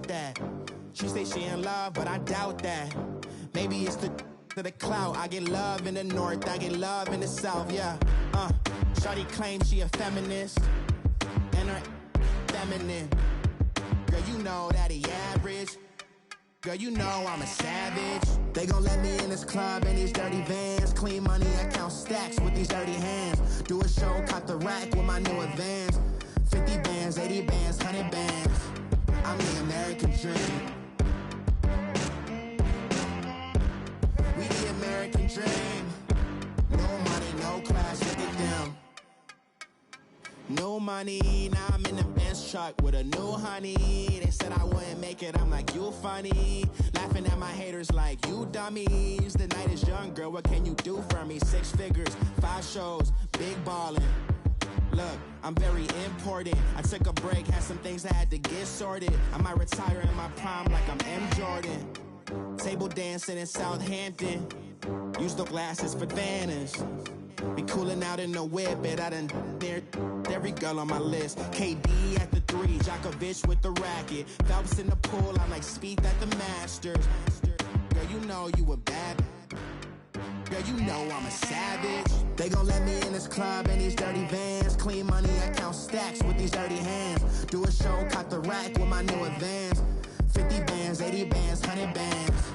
that. She say she in love, but I doubt that. Maybe it's the clout. I get love in the north, I get love in the south, yeah. Shawty claims she a feminist, and her feminine. Girl, you know that he average. Girl, you know I'm a savage. They gon' let me in this club in these dirty vans. Clean money, I count stacks with these dirty hands. Do a show, cop the rack with my new advance. 50 bands, 80 bands, 100 bands. I'm the American dream. We the American dream. No money, no class, look at them. No money, now I'm in the Benz truck with a new honey. They said I wouldn't make it, I'm like, you funny. Laughing at my haters like, you dummies. The night is young, girl, what can you do for me? 6 figures, 5 shows, big ballin'. Look, I'm very important. I took a break, had some things I had to get sorted. I might retire in my prime like I'm M. Jordan. Table dancing in Southampton. Use the glasses for Vannas. Be cooling out in the whip, but I done near every girl on my list. KD at the 3, Djokovic with the racket. Phelps in the pool, I'm like Speed at the Masters. Girl, you know you a bad. Girl, you know I'm a savage. They gon' let me in this club in these dirty vans. Clean money, I count stacks with these dirty hands. Do a show, cop the rack with my new advance. 50 bands, 80 bands, 100 bands.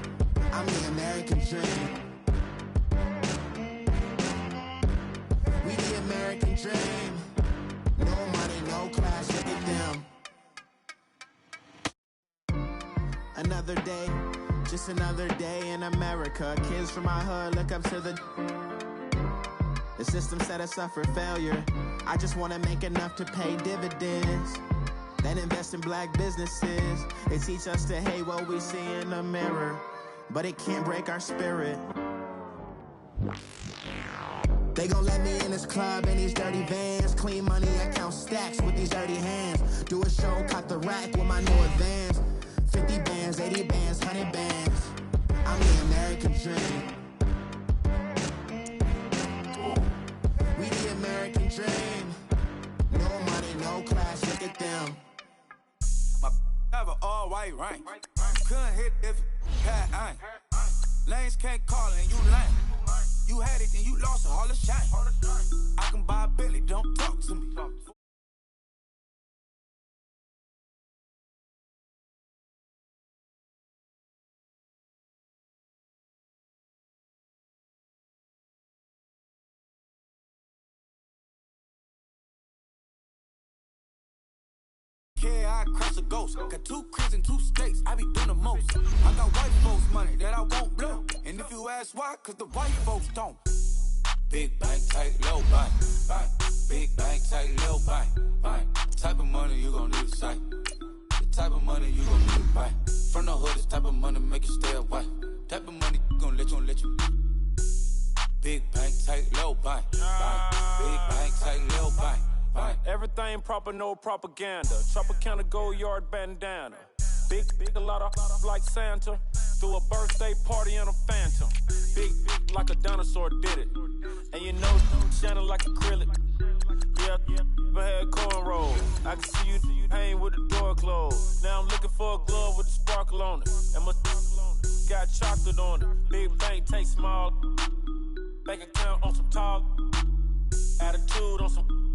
I'm the American dream. We the American dream. No money, no class, look at them. Another day, just another day in America. Kids from my hood look up to the system set us up for failure. I just wanna make enough to pay dividends. Then invest in black businesses. They teach us to hate what we see in the mirror, but it can't break our spirit. They gon' let me in this club in these dirty vans. Clean money, I count stacks with these dirty hands. Do a show, cop the rack with my new advance. 50 bands, 80 bands, 100 bands. I'm the American dream. We the American dream. No money, no class, look at them. My have an all-white rank. Couldn't hit if you had ain't. Lanes can't call and you lame. You had it and you lost all the shine. I can buy a Billy, don't talk to me. Yeah, I cross a ghost. Got 2 cribs and 2 states. I be doing the most. I got white folks money that I won't blow. And if you ask why, cause the white folks don't. Big bank, tight, low bank, bank. Big bank, tight, low bank, bank. The type of money you gon' need to sight. The type of money you gon' need to buy. From the hood, this type of money make you stay away. Type of money gon' let you. Big bank, tight, low bank, bank. Big bank, tight, low bank. Everything proper, no propaganda. Tropicana gold yard bandana. Big, a lot of like Santa. Threw a birthday party in a phantom. Big like a dinosaur did it. And you know, shining like acrylic. Yeah, I had cornrows. I can see you hang with the door closed. Now I'm looking for a glove with a sparkle on it. And my got chocolate on it. Big bank, take small. Bank account on some tall. Attitude on some.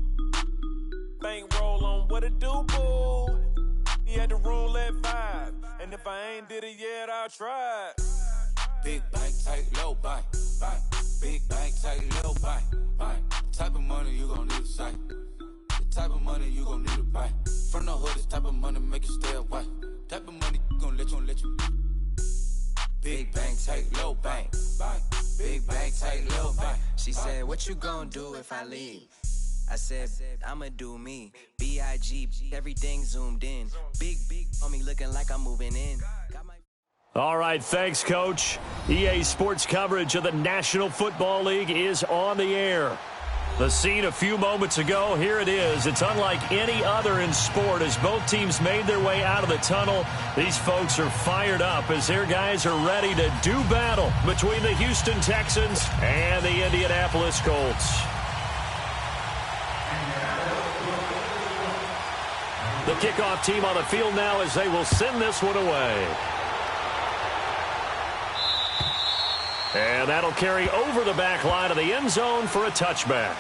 Bankroll on what it do, boo. He had the roulette vibe, and if I ain't did it yet, I'll try. Big bank, tight, low bank, bank. Big bank, tight, low bank, bank. The type of money you gon' need to sight. The type of money you gon' need to buy. From the hood, this type of money make you stay away. Type of money gon' let you. Big bank, tight, low bank, bank. Big bank, tight, low bank. She said, what you gon' do if I leave? I said, I'ma do me. B.I.G. Everything zoomed in. Big on me looking like I'm moving in. All right, thanks, Coach. EA Sports coverage of the National Football League is on the air. The scene a few moments ago, here it is. It's unlike any other in sport as both teams made their way out of the tunnel. These folks are fired up as their guys are ready to do battle between the Houston Texans and the Indianapolis Colts. The kickoff team on the field now as they will send this one away. And that'll carry over the back line of the end zone for a touchback.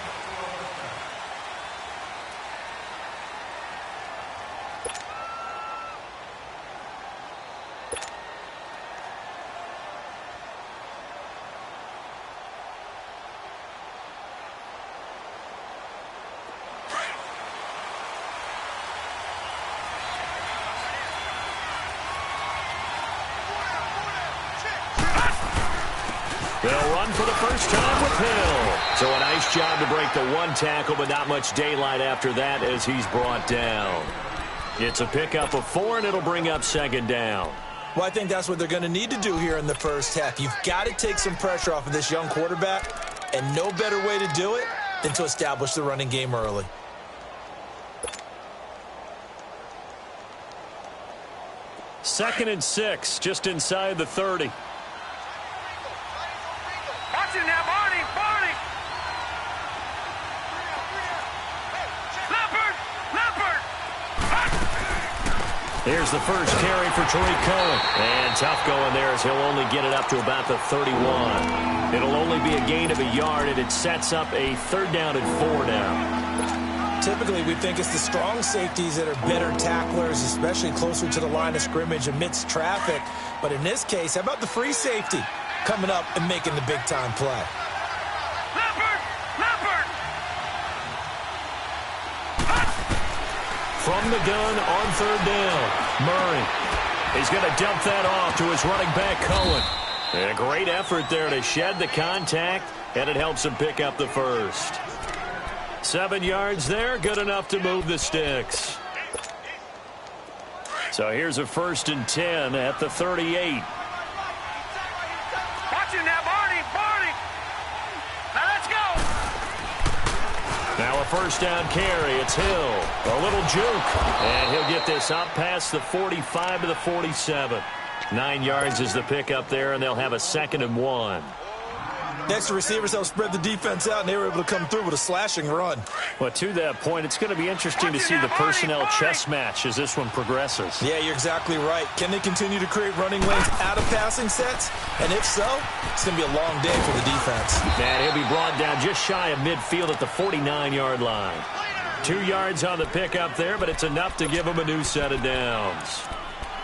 They'll run for the first time with Hill. So a nice job to break the one tackle, but not much daylight after that as he's brought down. It's a pickup of 4, and it'll bring up second down. Well, I think that's what they're going to need to do here in the first half. You've got to take some pressure off of this young quarterback, and no better way to do it than to establish the running game early. Second and 6, just inside the 30. Now, Barney! Leopard! Here's the first carry for Tariq Cohen. And tough going there as he'll only get it up to about the 31. It'll only be a gain of a yard, and it sets up a 3rd down and 4 now. Typically, we think it's the strong safeties that are better tacklers, especially closer to the line of scrimmage amidst traffic. But in this case, how about the free safety coming up and making the big-time play? Leopard! From the gun on 3rd down, Murray. He's going to dump that off to his running back, Cohen. And a great effort there to shed the contact, and it helps him pick up the first. 7 yards there, good enough to move the sticks. So here's a 1st and 10 at the 38. Now, Barney! Now, let's go! Now a 1st down carry. It's Hill. A little juke. And he'll get this up past the 45 to the 47. 9 yards is the pickup there, and they'll have a 2nd and 1. Next, the receivers help spread the defense out, and they were able to come through with a slashing run. Well, to that point, it's going to be interesting to see the personnel chess match as this one progresses. Yeah, you're exactly right. Can they continue to create running lanes out of passing sets? And if so, it's going to be a long day for the defense. And he'll be brought down just shy of midfield at the 49-yard line. 2 yards on the pickup there, but it's enough to give him a new set of downs.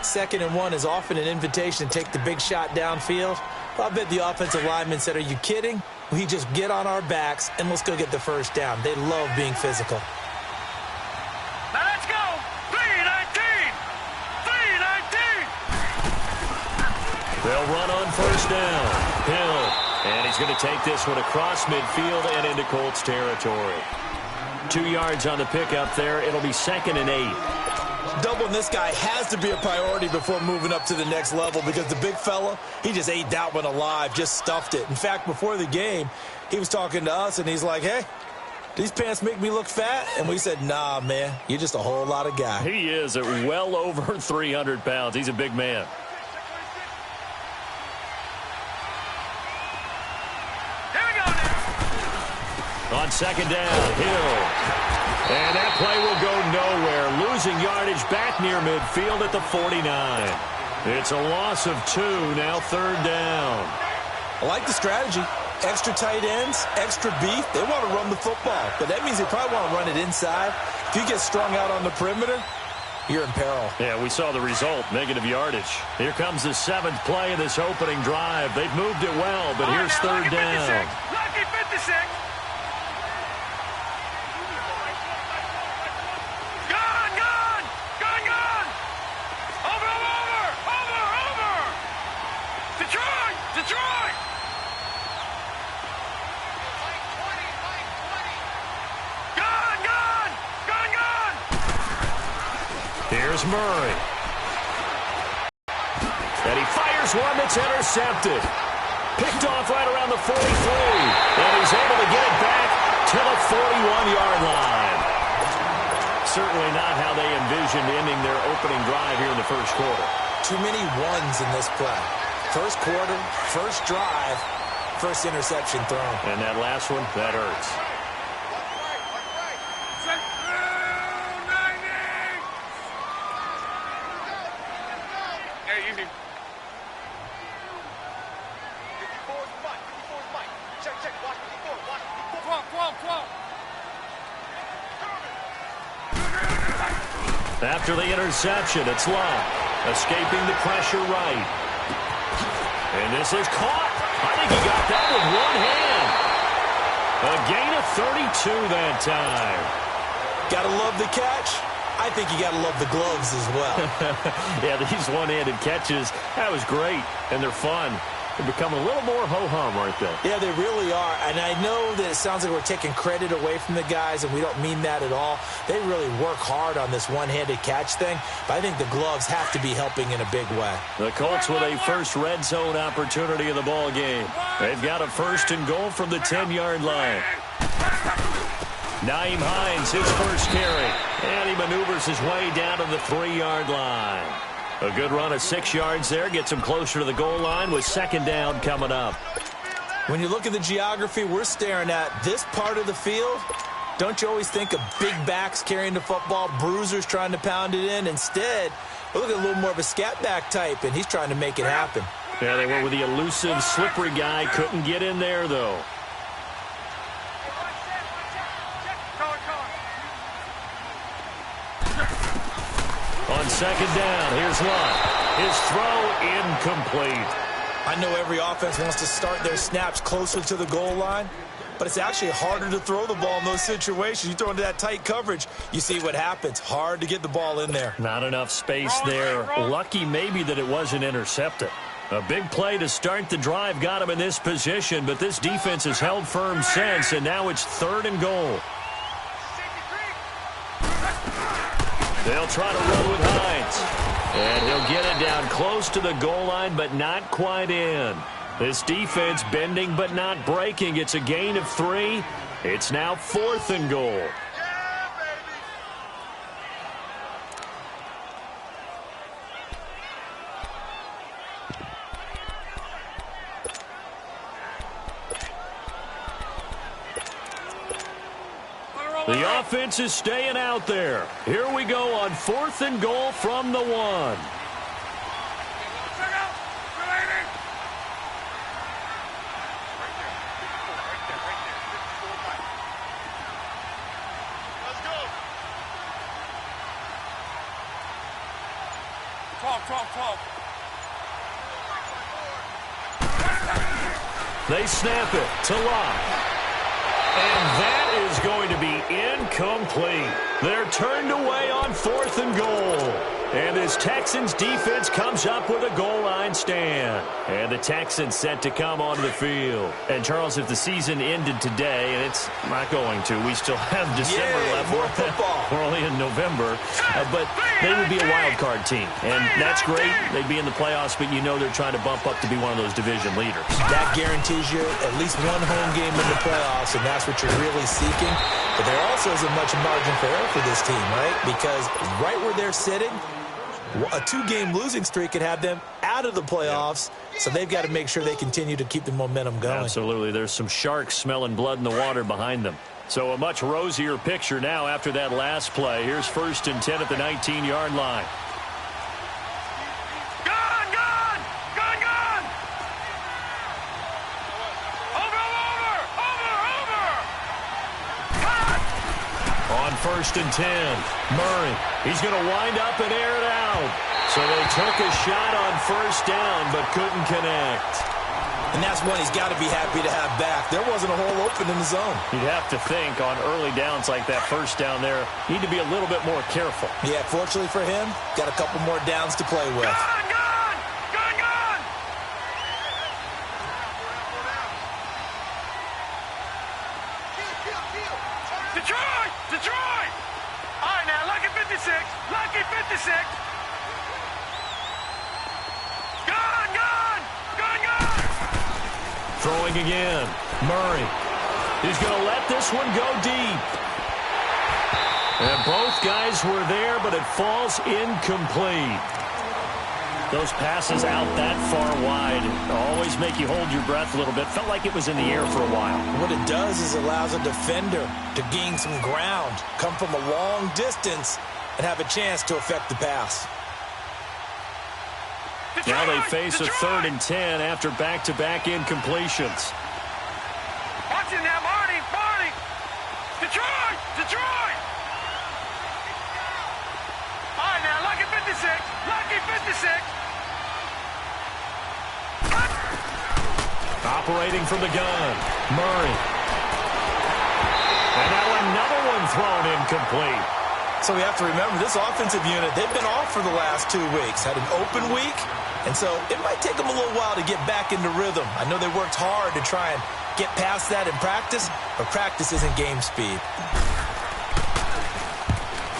2nd and 1 is often an invitation to take the big shot downfield. I bet the offensive linemen said, are you kidding? We just get on our backs and let's go get the first down. They love being physical. Now let's go! 3-19! They'll run on 1st down. Hill. And he's going to take this one across midfield and into Colts territory. 2 yards on the pickup there. It'll be 2nd and 8. Doubling this guy has to be a priority before moving up to the next level because the big fella, he just ate that one alive, just stuffed it. In fact, before the game, he was talking to us, and he's like, hey, these pants make me look fat? And we said, nah, man, you're just a whole lot of guy. He is at well over 300 pounds. He's a big man. Here we go now. On 2nd down, Hill. And that play will go nowhere. Losing yardage back near midfield at the 49. It's a loss of 2, now 3rd down. I like the strategy. Extra tight ends, extra beef. They want to run the football, but that means they probably want to run it inside. If you get strung out on the perimeter, you're in peril. Yeah, we saw the result, negative yardage. Here comes the 7th play of this opening drive. They've moved it well, but here's 3rd down. Lucky 56. Detroit! Gone! Here's Murray. And he fires one that's intercepted. Picked off right around the 43. And he's able to get it back to the 41-yard line. Certainly not how they envisioned ending their opening drive here in the first quarter. Too many ones in this play. First quarter, first drive, first interception thrown. And that last one, that hurts. Hey, easy. 54's Mike. 54's Mike. Check, check. Watch 54. Watch 54. 12. After the interception, it's Love, escaping the pressure right. And this is caught. I think he got that with one hand. A gain of 32 that time. Gotta love the catch. I think you gotta love the gloves as well. Yeah, these one-handed catches, that was great, and they're fun. They're becoming a little more ho-hum, aren't they? Yeah, they really are. And I know that it sounds like we're taking credit away from the guys, and we don't mean that at all. They really work hard on this one-handed catch thing, but I think the gloves have to be helping in a big way. The Colts with a first red zone opportunity in the ball game. They've got a 1st and goal from the 10-yard line. Nyheim Hines, his first carry, and he maneuvers his way down to the 3-yard line. A good run of 6 yards there gets him closer to the goal line with 2nd down coming up. When you look at the geography we're staring at, this part of the field, don't you always think of big backs carrying the football, bruisers trying to pound it in? Instead, look at a little more of a scat back type, and he's trying to make it happen. Yeah, they went with the elusive, slippery guy. Couldn't get in there, though. On 2nd down, here's Love. His throw incomplete. I know every offense wants to start their snaps closer to the goal line, but it's actually harder to throw the ball in those situations. You throw into that tight coverage, you see what happens. Hard to get the ball in there. Not enough space there. Lucky maybe that it wasn't intercepted. A big play to start the drive got him in this position, but this defense has held firm since, and now it's 3rd and goal. They'll try to run with Hines. And he'll get it down close to the goal line, but not quite in. This defense bending but not breaking. It's a gain of 3. It's now 4th and goal. The offense is staying out there. Here we go on 4th and goal from the 1. They snap it to Locke. And that is going to be incomplete. They're turned away on 4th and goal. And this Texans defense comes up with a goal line stand. And the Texans set to come onto the field. And, Charles, if the season ended today, and it's not going to, we still have December left. More football. We're only in November. But they would be a wild card team. And that's great. They'd be in the playoffs, but you know they're trying to bump up to be one of those division leaders. That guarantees you at least one home game in the playoffs, and that's what you're really seeking. But there also is a much margin for error for this team, right? Because right where they're sitting, a 2-game losing streak could have them out of the playoffs, so they've got to make sure they continue to keep the momentum going. Absolutely. There's some sharks smelling blood in the water behind them. So a much rosier picture now after that last play. Here's 1st and 10 at the 19-yard line. On 1st and 10, Murray. He's going to wind up and air it out. So they took a shot on 1st down, but couldn't connect. And that's one he's got to be happy to have back. There wasn't a hole open in the zone. You'd have to think on early downs like that 1st down there, need to be a little bit more careful. Yeah, fortunately for him, got a couple more downs to play with. Detroit! All right, now, lucky 56. Lucky 56. Gone! Throwing again. Murray. He's going to let this one go deep. And both guys were there, but it falls incomplete. Those passes out that far wide always make you hold your breath a little bit. Felt like it was in the air for a while. What it does is allows a defender to gain some ground, come from a long distance, and have a chance to affect the pass. Now they face a 3rd and 10 after back-to-back incompletions. Watch it now, Marty. Detroit. All right, now, lucky 56. Operating from the gun, Murray. And now another one thrown incomplete. So we have to remember, this offensive unit, they've been off for the last 2 weeks. Had an open week, and so it might take them a little while to get back into rhythm. I know they worked hard to try and get past that in practice, but practice isn't game speed.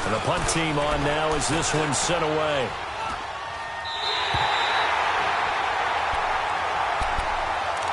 And the punt team on now as this one's sent away.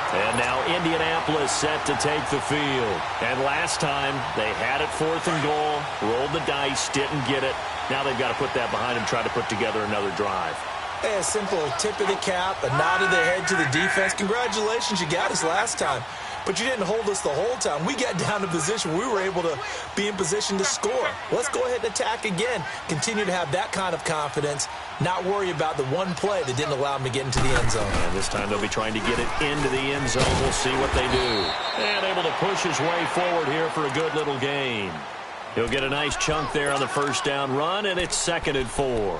And now Indianapolis set to take the field. And last time, they had it 4th and goal, rolled the dice, didn't get it. Now they've got to put that behind them, try to put together another drive. Hey, a simple tip of the cap, a nod of the head to the defense. Congratulations, you got us last time. But you didn't hold us the whole time. We got down to position. We were able to be in position to score. Let's go ahead and attack again. Continue to have that kind of confidence. Not worry about the one play that didn't allow them to get into the end zone. And this time they'll be trying to get it into the end zone. We'll see what they do. And able to push his way forward here for a good little gain. He'll get a nice chunk there on the first down run, and it's 2nd and 4.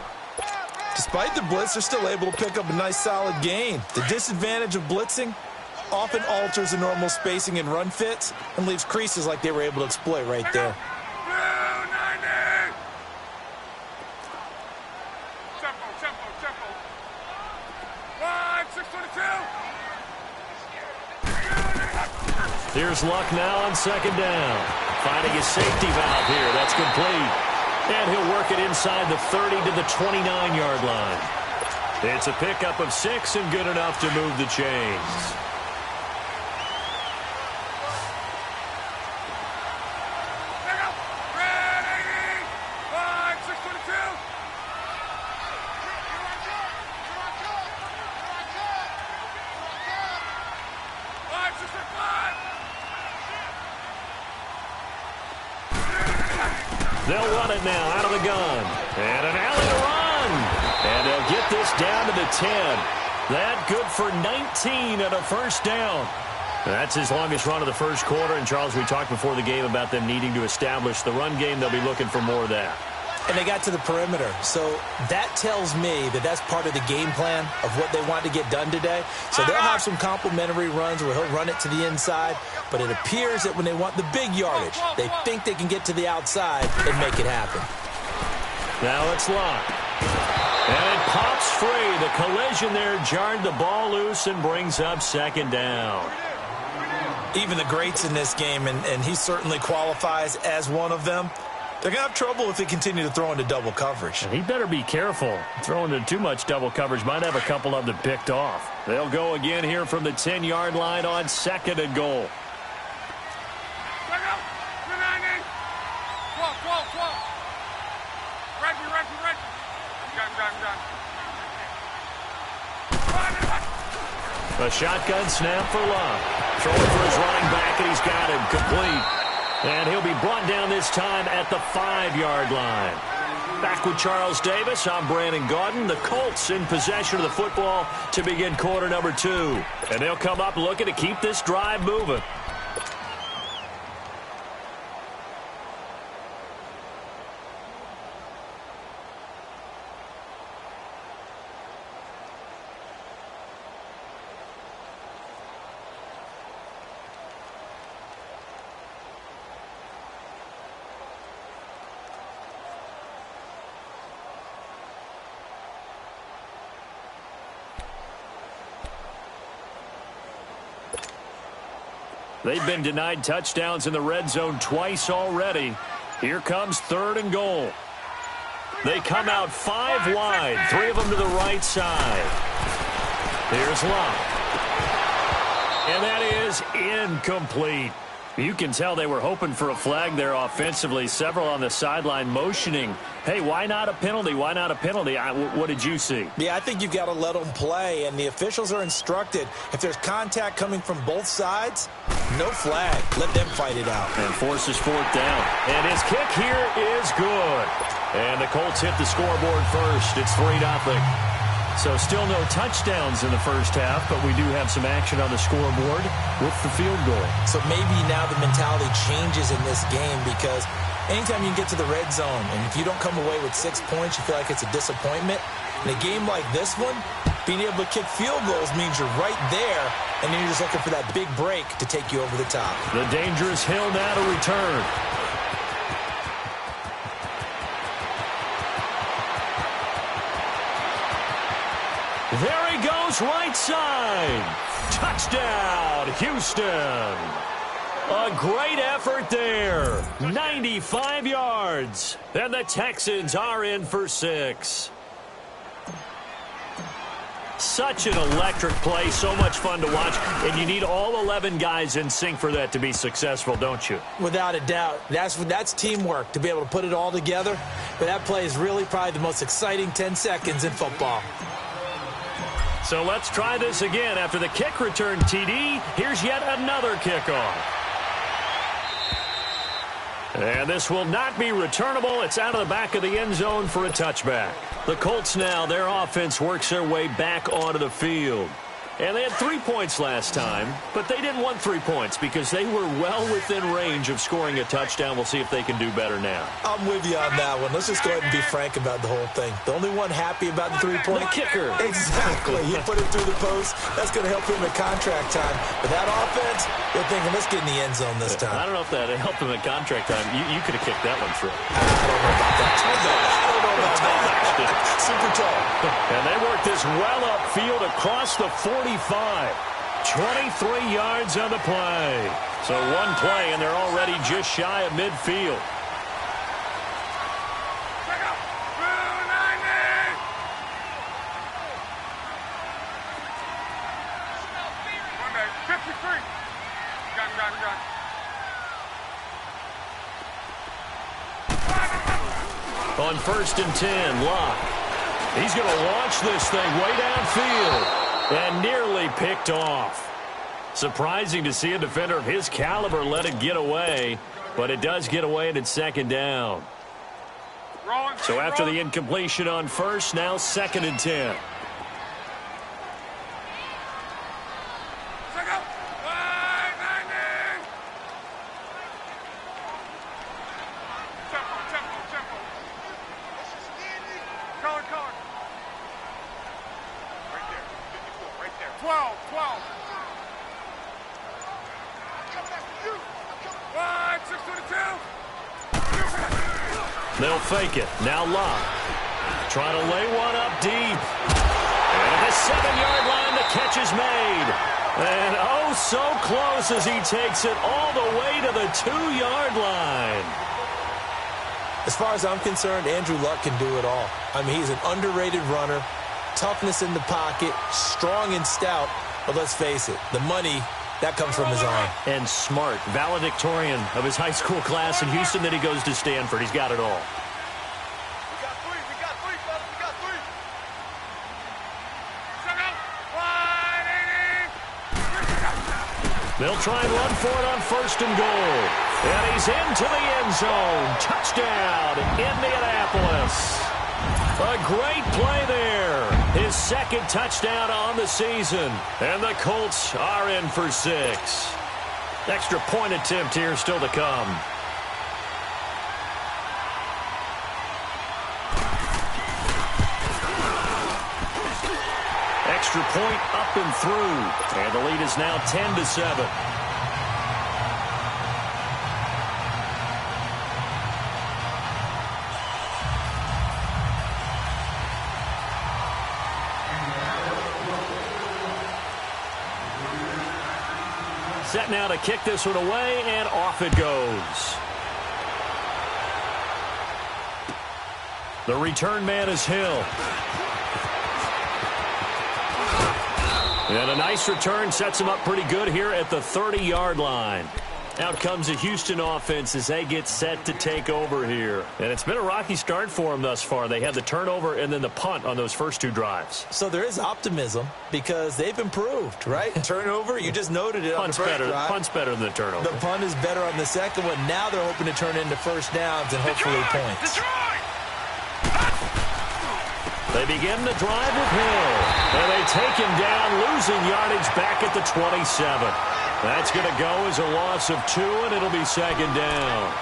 Despite the blitz, they're still able to pick up a nice solid gain. The disadvantage of blitzing often alters the normal spacing and run fits and leaves creases like they were able to exploit right there. Tempo. 622. Here's Luck now on 2nd down. Finding his safety valve here. That's complete. And he'll work it inside the 30 to the 29-yard line. It's a pickup of 6 and good enough to move the chains. They'll run it now out of the gun. And an alley to run. And they'll get this down to the 10. That good for 19 and a first down. That's his longest run of the first quarter. And, Charles, we talked before the game about them needing to establish the run game. They'll be looking for more of that. And they got to the perimeter. So that tells me that that's part of the game plan of what they want to get done today. So they'll have some complimentary runs where he'll run it to the inside. But it appears that when they want the big yardage, they think they can get to the outside and make it happen. Now it's Luck. And it pops free. The collision there jarred the ball loose and brings up 2nd down. Even the greats in this game, and he certainly qualifies as one of them, they're going to have trouble if they continue to throw into double coverage. He better be careful. Throwing into too much double coverage might have a couple of them picked off. They'll go again here from the 10-yard line on 2nd and goal. A shotgun snap for Luck. Throwing for his running back, and he's got him complete. And he'll be brought down this time at the 5-yard line. Back with Charles Davis, I'm Brandon Gaudin. The Colts in possession of the football to begin quarter number 2. And they'll come up looking to keep this drive moving. They've been denied touchdowns in the red zone twice already. Here comes 3rd and goal. They come out 5 wide, 3 of them to the right side. Here's Luck. And that is incomplete. You can tell they were hoping for a flag there offensively. Several on the sideline motioning. Hey, why not a penalty? Why not a penalty? What did you see? Yeah, I think you've got to let them play, and the officials are instructed. If there's contact coming from both sides, no flag. Let them fight it out. And forces 4th down. And his kick here is good. And the Colts hit the scoreboard first. It's 3-0. So still no touchdowns in the first half, but we do have some action on the scoreboard with the field goal. So maybe now the mentality changes in this game because anytime you can get to the red zone, and if you don't come away with 6 points, you feel like it's a disappointment. In a game like this one, being able to kick field goals means you're right there, and then you're just looking for that big break to take you over the top. The dangerous Hill now to return. There he goes, right side. Touchdown, Houston. A great effort there. 95 yards. And the Texans are in for 6. Such an electric play, so much fun to watch, and you need all 11 guys in sync for that to be successful, don't you? Without a doubt. That's teamwork, to be able to put it all together. But that play is really probably the most exciting 10 seconds in football. So let's try this again. After the kick return TD, here's yet another kickoff. And this will not be returnable. It's out of the back of the end zone for a touchback. The Colts now, their offense works their way back onto the field. And they had 3 points last time, but they didn't want 3 points because they were well within range of scoring a touchdown. We'll see if they can do better now. I'm with you on that one. Let's just go ahead and be frank about the whole thing. The only one happy about the 3-point kicker. Exactly. He put it through the post. That's going to help him at contract time. But that offense, they're thinking, let's get in the end zone this time. I don't know if that helped him at contract time. You could have kicked that one through. I don't know about that. I don't know about that. Super tall. And they work this well upfield across the 45. 23 yards on the play. So one play, and they're already just shy of midfield. Check out. 290. One day. 53. Got. On 1st and 10, Locke. He's going to launch this thing way downfield. And nearly picked off. Surprising to see a defender of his caliber let it get away, but it does get away and it's 2nd down. So after the incompletion on 1st, now 2nd and 10. They'll fake it. Now Locke. Trying to lay one up deep. And at the 7-yard line, the catch is made. And oh, so close as he takes it all the way to the 2-yard line. As far as I'm concerned, Andrew Luck can do it all. I mean, he's an underrated runner. Toughness in the pocket. Strong and stout. But let's face it, the money, that comes from his arm. And smart, valedictorian of his high school class in Houston, then he goes to Stanford. He's got it all. We got three, fellas. We got three. They'll try and run for it on 1st and goal. And he's into the end zone. Touchdown, Indianapolis. A great play there. His 2nd touchdown on the season. And the Colts are in for 6. Extra point attempt here still to come. Extra point up and through. And the lead is now 10-7. Set now to kick this one away, and off it goes. The return man is Hill. And a nice return sets him up pretty good here at the 30-yard line. Out comes the Houston offense as they get set to take over here. And it's been a rocky start for them thus far. They had the turnover and then the punt on those first 2 drives. So there is optimism because they've improved, right? Turnover, you just noted it on the first drive. Punt's better than the turnover. The punt is better on the second one. Now they're hoping to turn into 1st downs and hopefully points. They begin the drive with Hill. And they take him down, losing yardage back at the 27. That's going to go as a loss of 2, and it'll be second down.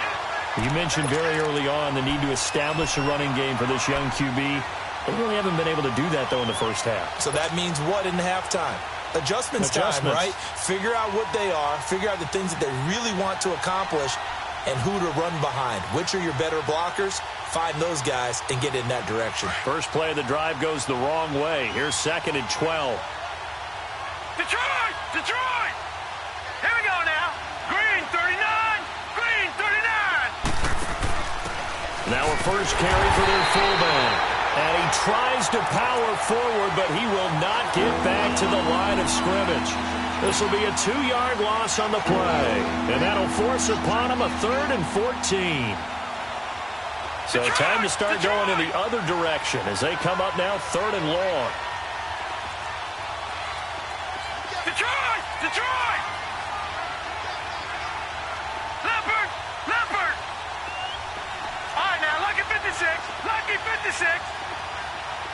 You mentioned very early on the need to establish a running game for this young QB. They really haven't been able to do that, though, in the first half. So that means what in halftime? Adjustments time, right? Figure out what they are, figure out the things that they really want to accomplish, and who to run behind. Which are your better blockers? Find those guys and get in that direction. First play of the drive goes the wrong way. Here's 2nd and 12. Detroit! Detroit! Here we go now. Green 39! Green 39! Now a first carry for their fullback. And he tries to power forward, but he will not get back to the line of scrimmage. This will be a 2-yard loss on the play. And that'll force upon him a 3rd and 14. So time to start going in the other direction as they come up now 3rd and long. Detroit! Detroit! Leopard! Leopard! All right, now, lucky 56. Lucky 56.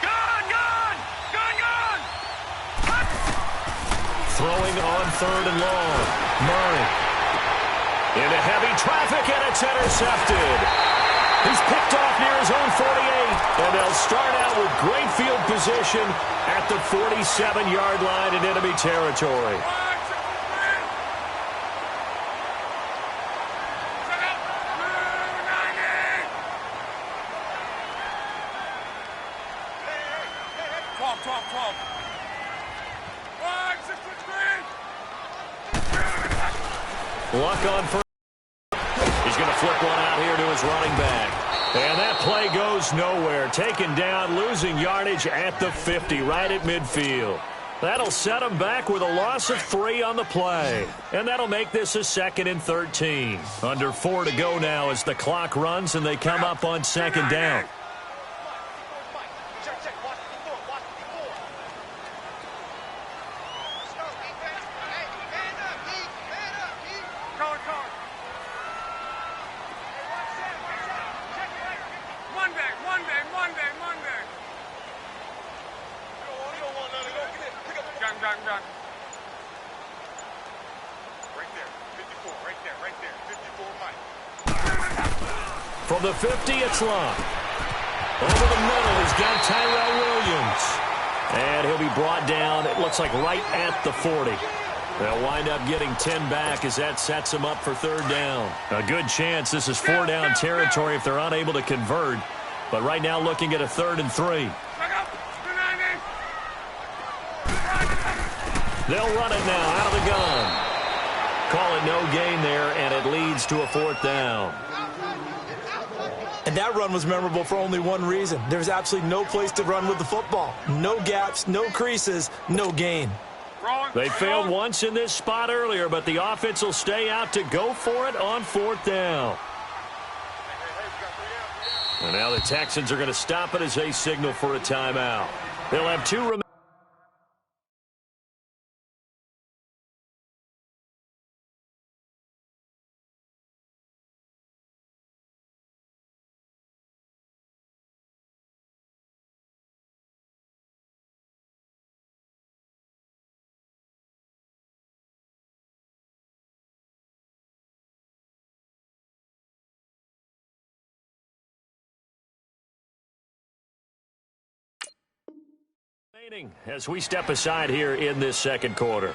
Gun! Gun! Gun! Gun! Throwing on 3rd and long. Murray. Into heavy traffic, and it's intercepted. He's picked off near his own 48, and they'll start out with great field position at the 47-yard line in enemy territory. Luck on first. He's going to flip one out here to his running back. And that play goes nowhere. Taken down, losing yardage at the 50, right at midfield. That'll set him back with a loss of 3 on the play. And that'll make this a 2nd and 13. Under 4 to go now as the clock runs and they come up on 2nd down. From the 50, it's Long. Over the middle, he's got Tyrell Williams. And he'll be brought down, it looks like right at the 40. They'll wind up getting 10 back as that sets them up for 3rd down. A good chance this is 4-down territory if they're unable to convert. But right now looking at a 3rd and 3. They'll run it now out of the gun. Call it no gain there, and it leads to a 4th down. And that run was memorable for only one reason. There's absolutely no place to run with the football. No gaps, no creases, no gain. They failed once in this spot earlier, but the offense will stay out to go for it on 4th down. And now the Texans are going to stop it as they signal for a timeout. They'll have 2 remaining. As we step aside here in this 2nd quarter.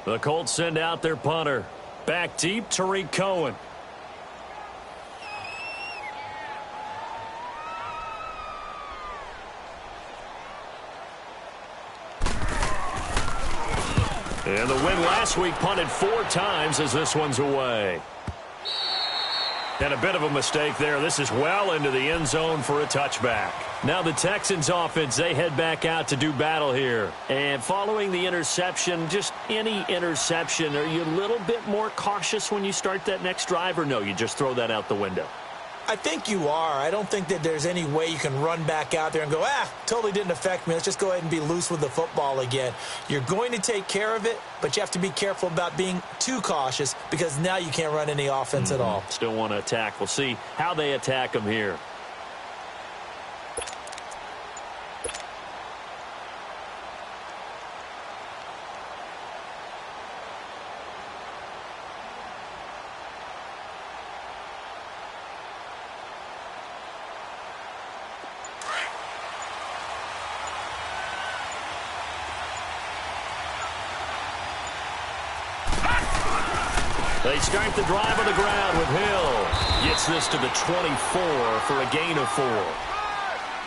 The Colts send out their punter. Back deep, Tariq Cohen. And the win last week punted 4 times as this one's away. And a bit of a mistake there. This is well into the end zone for a touchback. Now the Texans offense, they head back out to do battle here. And following the interception, just any interception, are you a little bit more cautious when you start that next drive, or no, you just throw that out the window? I think you are. I don't think that there's any way you can run back out there and go, totally didn't affect me. Let's just go ahead and be loose with the football again. You're going to take care of it, but you have to be careful about being too cautious because now you can't run any offense at all. Still want to attack. We'll see how they attack them here. They start the drive on the ground with Hill. Gets this to the 24 for a gain of 4.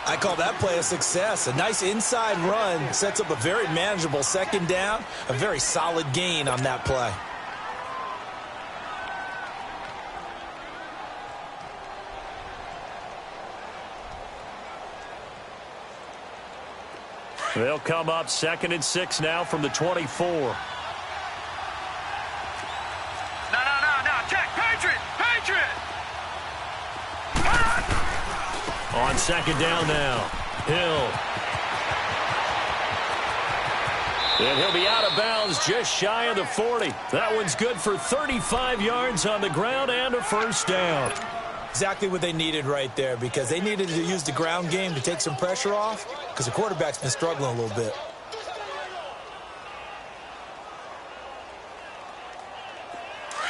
I call that play a success. A nice inside run sets up a very manageable second down. A very solid gain on that play. They'll come up 2nd and 6 now from the 24. On 2nd down now, Hill. And he'll be out of bounds just shy of the 40. That one's good for 35 yards on the ground and a first down. Exactly what they needed right there because they needed to use the ground game to take some pressure off because the quarterback's been struggling a little bit.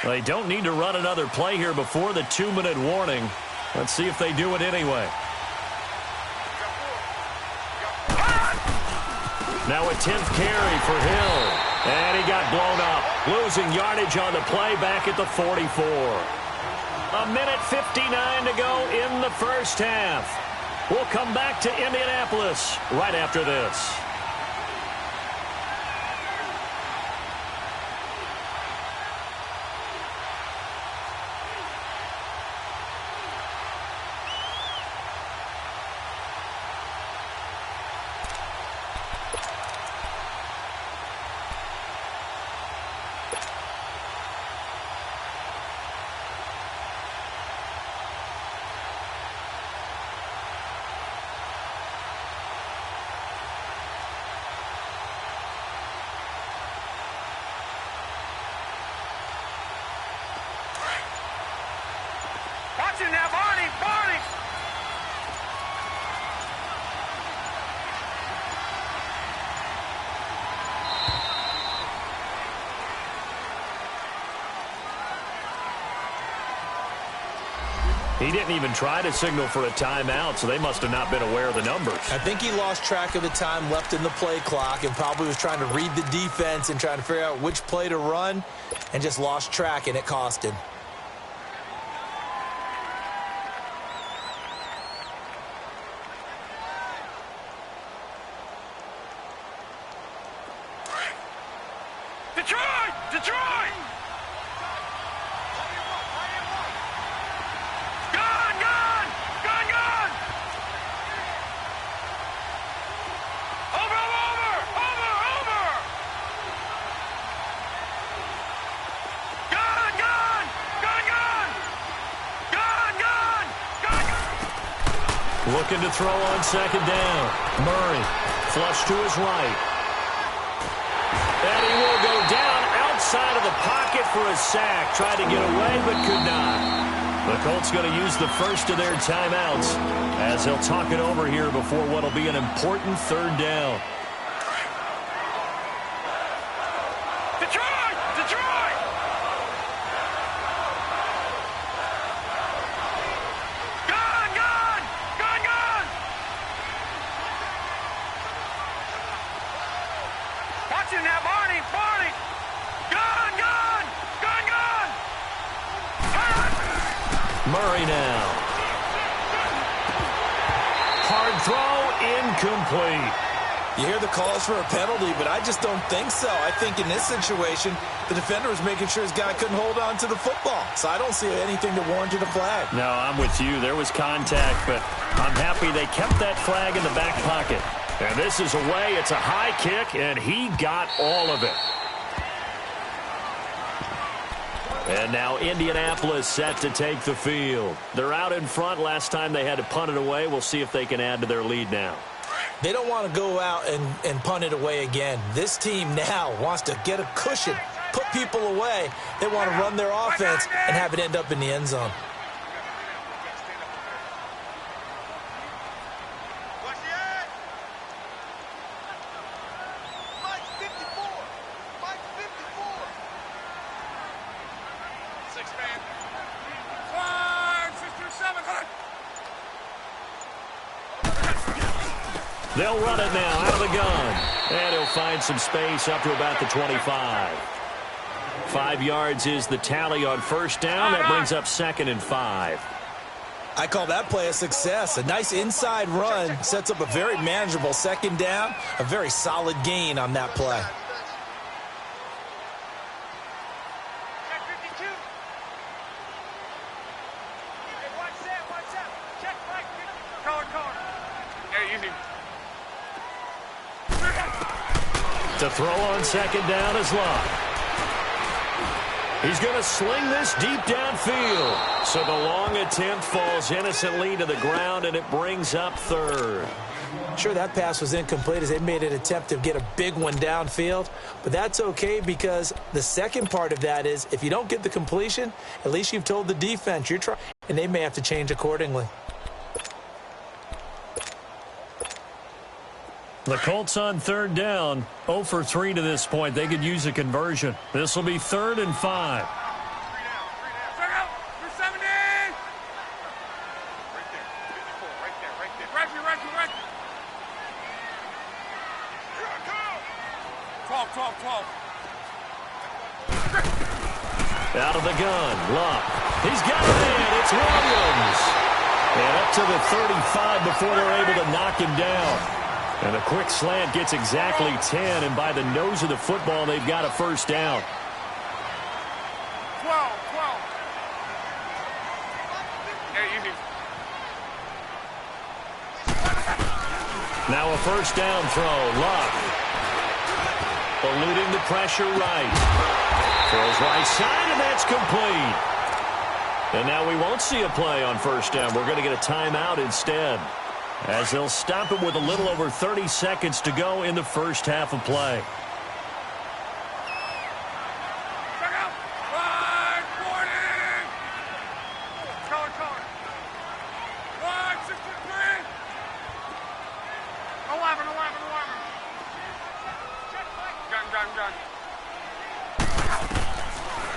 They don't need to run another play here before the 2-minute warning. Let's see if they do it anyway. Now a 10th carry for Hill. And he got blown up. Losing yardage on the play back at the 44. 1:59 to go in the first half. We'll come back to Indianapolis right after this. Now, Barney! He didn't even try to signal for a timeout, so they must have not been aware of the numbers. I think he lost track of the time left in the play clock and probably was trying to read the defense and trying to figure out which play to run and just lost track, and it cost him. Detroit! Gone! Over! Gone! Looking to throw on 2nd down. Murray, flush to his right. And he will go down outside of the pocket for a sack. Tried to get away, but could not. The Colts going to use the first of their timeouts as they'll talk it over here before what will be an important 3rd down. Detroit! Gone! Watch him now, Barney! Hard throw, incomplete. You hear the calls for a penalty, but I just don't think so. I think in this situation, the defender was making sure his guy couldn't hold on to the football. So I don't see anything to warrant a flag. No, I'm with you. There was contact, but I'm happy they kept that flag in the back pocket. And this is away. It's a high kick, and he got all of it. And now Indianapolis set to take the field. They're out in front. Last time they had to punt it away. We'll see if they can add to their lead now. They don't want to go out and punt it away again. This team now wants to get a cushion, put people away. They want to run their offense and have it end up in the end zone. They'll run it now out of the gun. And he'll find some space up to about the 25. 5 yards is the tally on first down. That brings up 2nd and 5. I call that play a success. A nice inside run sets up a very manageable 2nd down. A very solid gain on that play. To throw on 2nd down is Luck. He's going to sling this deep downfield. So the long attempt falls innocently to the ground, and it brings up 3rd. Sure, that pass was incomplete as they made an attempt to get a big one downfield. But that's okay because the second part of that is if you don't get the completion, at least you've told the defense you're trying, and they may have to change accordingly. The Colts on 3rd down, 0 for 3 to this point. They could use a conversion. This will be 3rd and 5. Out of the gun, Luck. He's got it in. It's Williams. And up to the 35 before they're able to knock him down. And a quick slant gets exactly 10, and by the nose of the football, they've got a first down. 12. Now a first down throw. Luck. Eluding the pressure right. Throws right side, and that's complete. And now we won't see a play on first down. We're going to get a timeout instead, as they'll stop it with a little over 30 seconds to go in the first half of play.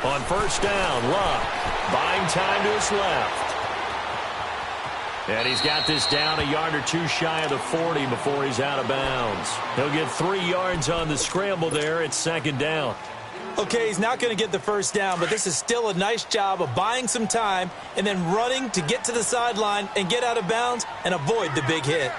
On first down, Luck buying time to his left. And he's got this down a yard or two shy of the 40 before he's out of bounds. He'll get 3 yards on the scramble there. It's 2nd down. Okay, he's not going to get the first down, but this is still a nice job of buying some time and then running to get to the sideline and get out of bounds and avoid the big hit.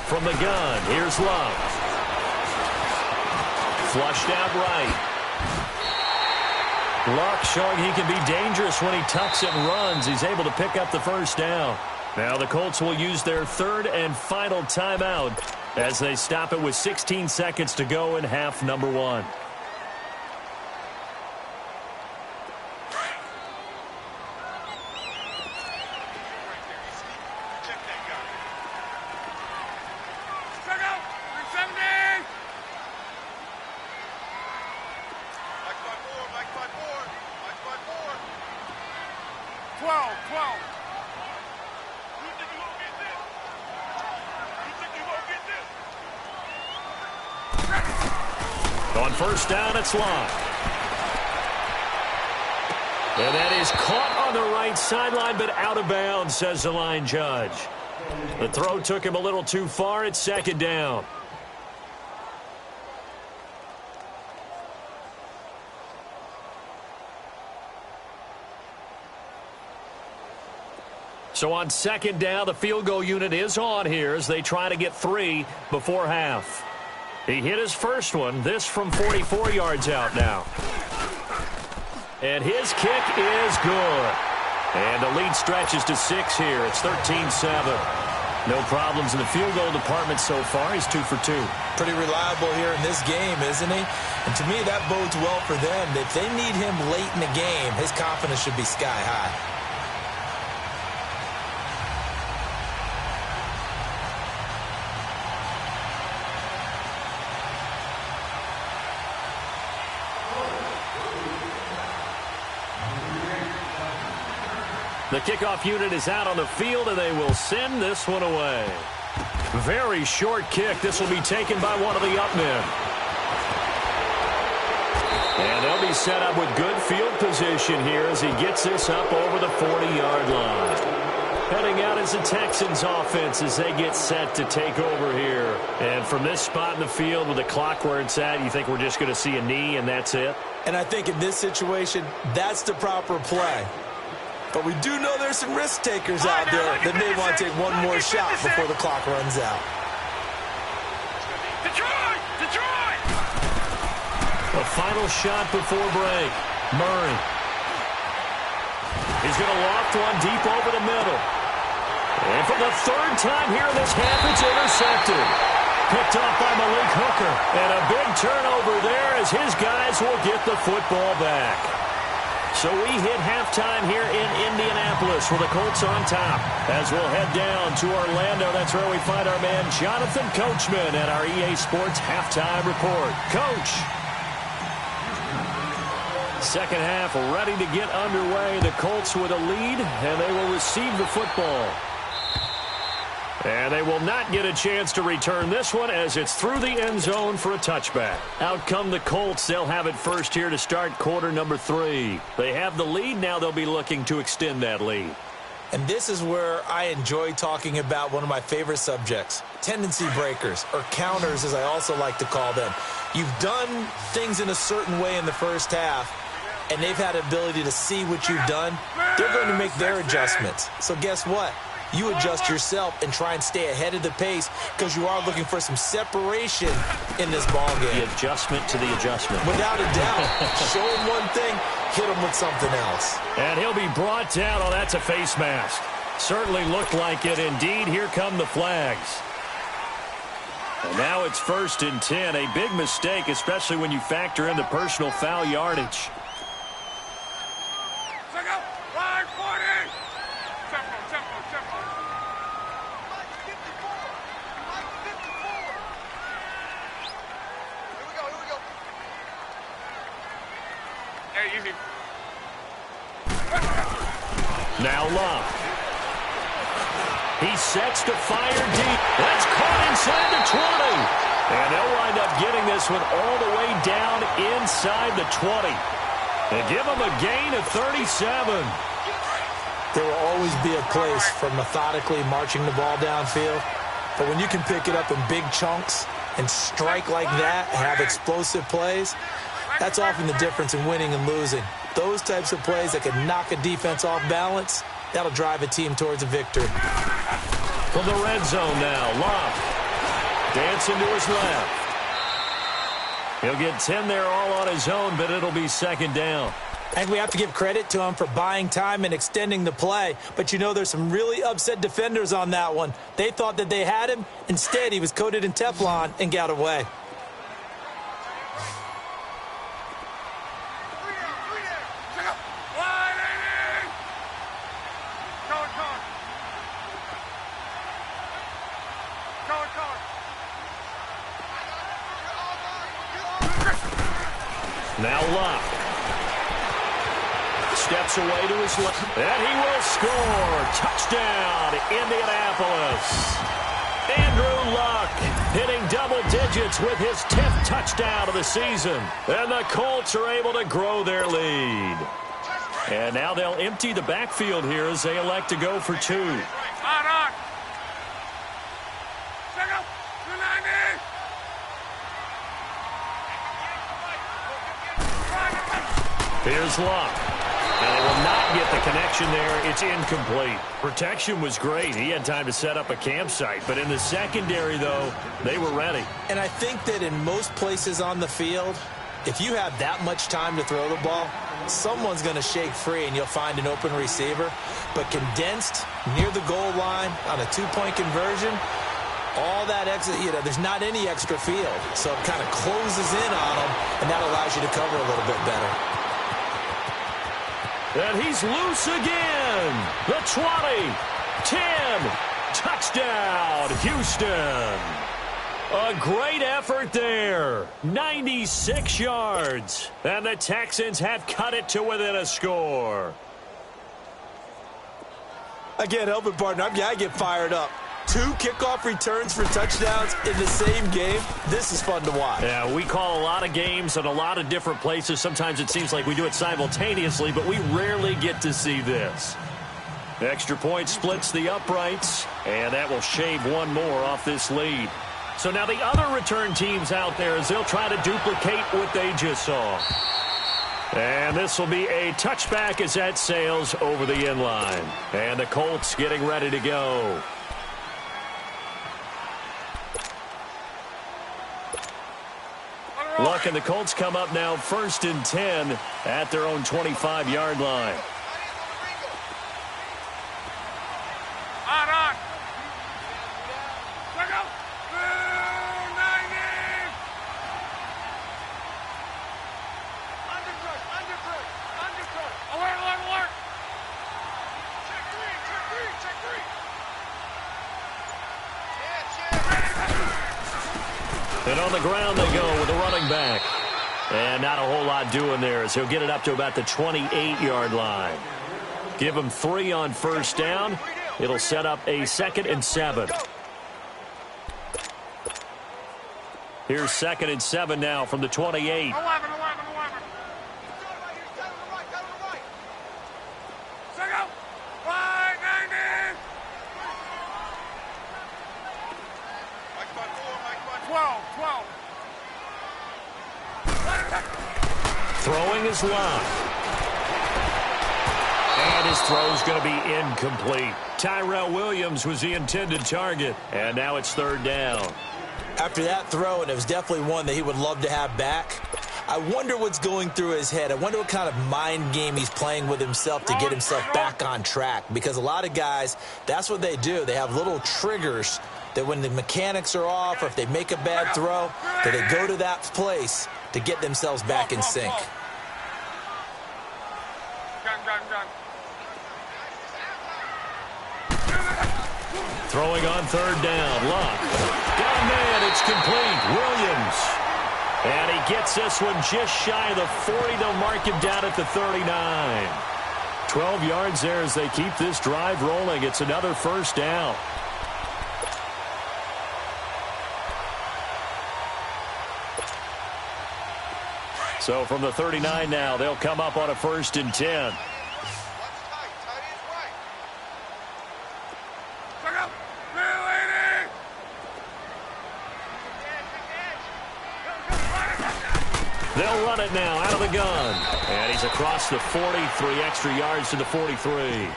From the gun, here's Luck. Flushed out right. Luck showing he can be dangerous when he tucks it and runs. He's able to pick up the first down. Now the Colts will use their 3rd and final timeout as they stop it with 16 seconds to go in half number 1. On first down, it's Luck. And that is caught on the right sideline, but out of bounds, says the line judge. The throw took him a little too far. It's second down. So on second down, the field goal unit is on here as they try to get 3 before half. He hit his first one, this from 44 yards out now. And his kick is good. And the lead stretches to 6 here. It's 13-7. No problems in the field goal department so far. He's 2 for 2. Pretty reliable here in this game, isn't he? And to me, that bodes well for them. If they need him late in the game, his confidence should be sky high. The kickoff unit is out on the field, and they will send this one away. Very short kick. This will be taken by one of the up men. And they'll be set up with good field position here as he gets this up over the 40-yard line. Heading out is the Texans offense as they get set to take over here. And from this spot in the field with the clock where it's at, you think we're just going to see a knee and that's it? And I think in this situation, that's the proper play. But we do know there's some risk takers out there that may want to take one more shot before the clock runs out. Detroit! A final shot before break. Murray. He's going to loft one deep over the middle. And for the third time here in this half, it's intercepted. Picked off by Malik Hooker. And a big turnover there as his guys will get the football back. So we hit halftime here in Indianapolis with the Colts on top. As we'll head down to Orlando, that's where we find our man Jonathan Coachman at our EA Sports Halftime Report. Coach. Second half ready to get underway. The Colts with a lead, and they will receive the football. And they will not get a chance to return this one as it's through the end zone for a touchback. Out come the Colts. They'll have it first here to start quarter number 3. They have the lead. Now they'll be looking to extend that lead. And this is where I enjoy talking about one of my favorite subjects, tendency breakers, or counters as I also like to call them. You've done things in a certain way in the first half, and they've had the ability to see what you've done. They're going to make their adjustments. So guess what? You adjust yourself and try and stay ahead of the pace because you are looking for some separation in this ball game. The adjustment to the adjustment. Without a doubt. Show him one thing, hit him with something else. And he'll be brought down. Oh, that's a face mask. Certainly looked like it. Indeed, here come the flags. And now it's 1st and 10. A big mistake, especially when you factor in the personal foul yardage. Now Love. He sets to fire deep. That's caught inside the 20. And they'll wind up getting this one all the way down inside the 20. And give them a gain of 37. There will always be a place for methodically marching the ball downfield. But when you can pick it up in big chunks and strike like that, have explosive plays, that's often the difference in winning and losing. Those types of plays that can knock a defense off balance, that'll drive a team towards a victory. From the red zone now, Love. Dancing to his left. He'll get 10 there all on his own, but it'll be second down. And we have to give credit to him for buying time and extending the play. But you know there's some really upset defenders on that one. They thought that they had him. Instead, he was coated in Teflon and got away. Now Love. Steps away to his left. And he will score. Touchdown, Indianapolis. Andrew Luck hitting double digits with his 10th touchdown of the season. And the Colts are able to grow their lead. And now they'll empty the backfield here as they elect to go for 2. Here's Luck. And they will not get the connection there. It's incomplete. Protection was great. He had time to set up a campsite. But in the secondary, though, they were ready. And I think that in most places on the field, if you have that much time to throw the ball, someone's going to shake free and you'll find an open receiver. But condensed near the goal line on a two-point conversion, all that extra, there's not any extra field. So it kind of closes in on them, and that allows you to cover a little bit better. And he's loose again. The 20, 10, touchdown, Houston. A great effort there. 96 yards. And the Texans have cut it to within a score. Again, helping partner, I get fired up. 2 kickoff returns for touchdowns in the same game. This is fun to watch. Yeah, we call a lot of games in a lot of different places. Sometimes it seems like we do it simultaneously, but we rarely get to see this. Extra point splits the uprights, and that will shave one more off this lead. So now the other return teams out there as they'll try to duplicate what they just saw. And this will be a touchback as that sails over the end line. And the Colts getting ready to go. Luck and the Colts come up now 1st and 10 at their own 25-yard line. On. Alert. Check three. And on the ground they go with the running back. And not a whole lot doing there as he'll get it up to about the 28-yard line. Give him 3 on first down. It'll set up a 2nd and 7. Here's 2nd and 7 now from the 28. 11. Right, 12. Throwing is Luck. And his throw's going to be incomplete. Tyrell Williams was the intended target. And now it's 3rd down. After that throw, and it was definitely one that he would love to have back, I wonder what's going through his head. I wonder what kind of mind game he's playing with himself to get himself back on track. Because a lot of guys, that's what they do. They have little triggers that when the mechanics are off or if they make a bad throw, that they go to that place to get themselves back in sync. Gun. Throwing on 3rd down. Luck. Down man, it's complete. Williams. And he gets this one just shy of the 40. They'll mark him down at the 39. 12 yards there as they keep this drive rolling. It's another 1st down. So from the 39 now, they'll come up on a 1st and 10. They'll run it now out of the gun. And he's across the 40, 3 extra yards to the 43.